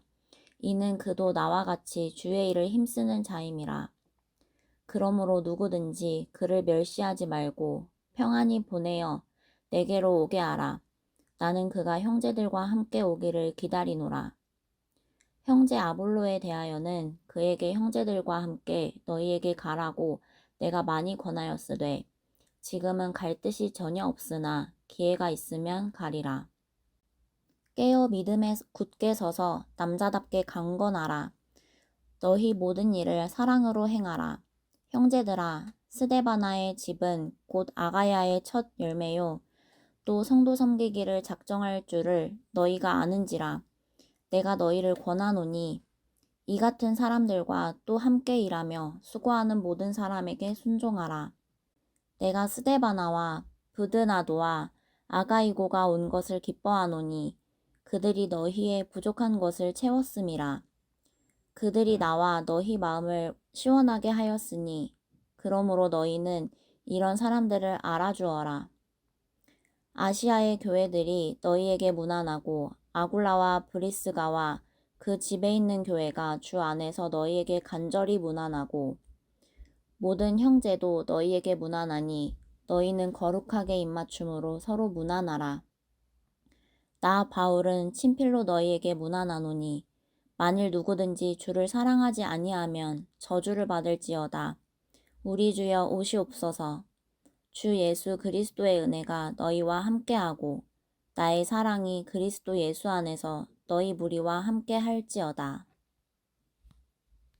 이는 그도 나와 같이 주의 일을 힘쓰는 자임이라. 그러므로 누구든지 그를 멸시하지 말고 평안히 보내어 내게로 오게 하라. 나는 그가 형제들과 함께 오기를 기다리노라. 형제 아볼로에 대하여는 그에게 형제들과 함께 너희에게 가라고 내가 많이 권하였으되 지금은 갈 뜻이 전혀 없으나 기회가 있으면 가리라. 깨어 믿음에 굳게 서서 남자답게 강건하라. 너희 모든 일을 사랑으로 행하라. 형제들아, 스데바나의 집은 곧 아가야의 첫 열매요. 또 성도 섬기기를 작정할 줄을 너희가 아는지라. 내가 너희를 권하노니 이 같은 사람들과 또 함께 일하며 수고하는 모든 사람에게 순종하라. 내가 스데바나와 부드나도와 아가이고가 온 것을 기뻐하노니 그들이 너희의 부족한 것을 채웠음이라. 그들이 나와 너희 마음을 시원하게 하였으니 그러므로 너희는 이런 사람들을 알아주어라. 아시아의 교회들이 너희에게 문안하고 아굴라와 브리스가와 그 집에 있는 교회가 주 안에서 너희에게 간절히 문안하고 모든 형제도 너희에게 문안하니 너희는 거룩하게 입맞춤으로 서로 문안하라. 나 바울은 친필로 너희에게 문안하노니 만일 누구든지 주를 사랑하지 아니하면 저주를 받을지어다. 우리 주여 오시옵소서. 주 예수 그리스도의 은혜가 너희와 함께하고 나의 사랑이 그리스도 예수 안에서 너희 무리와 함께 할지어다.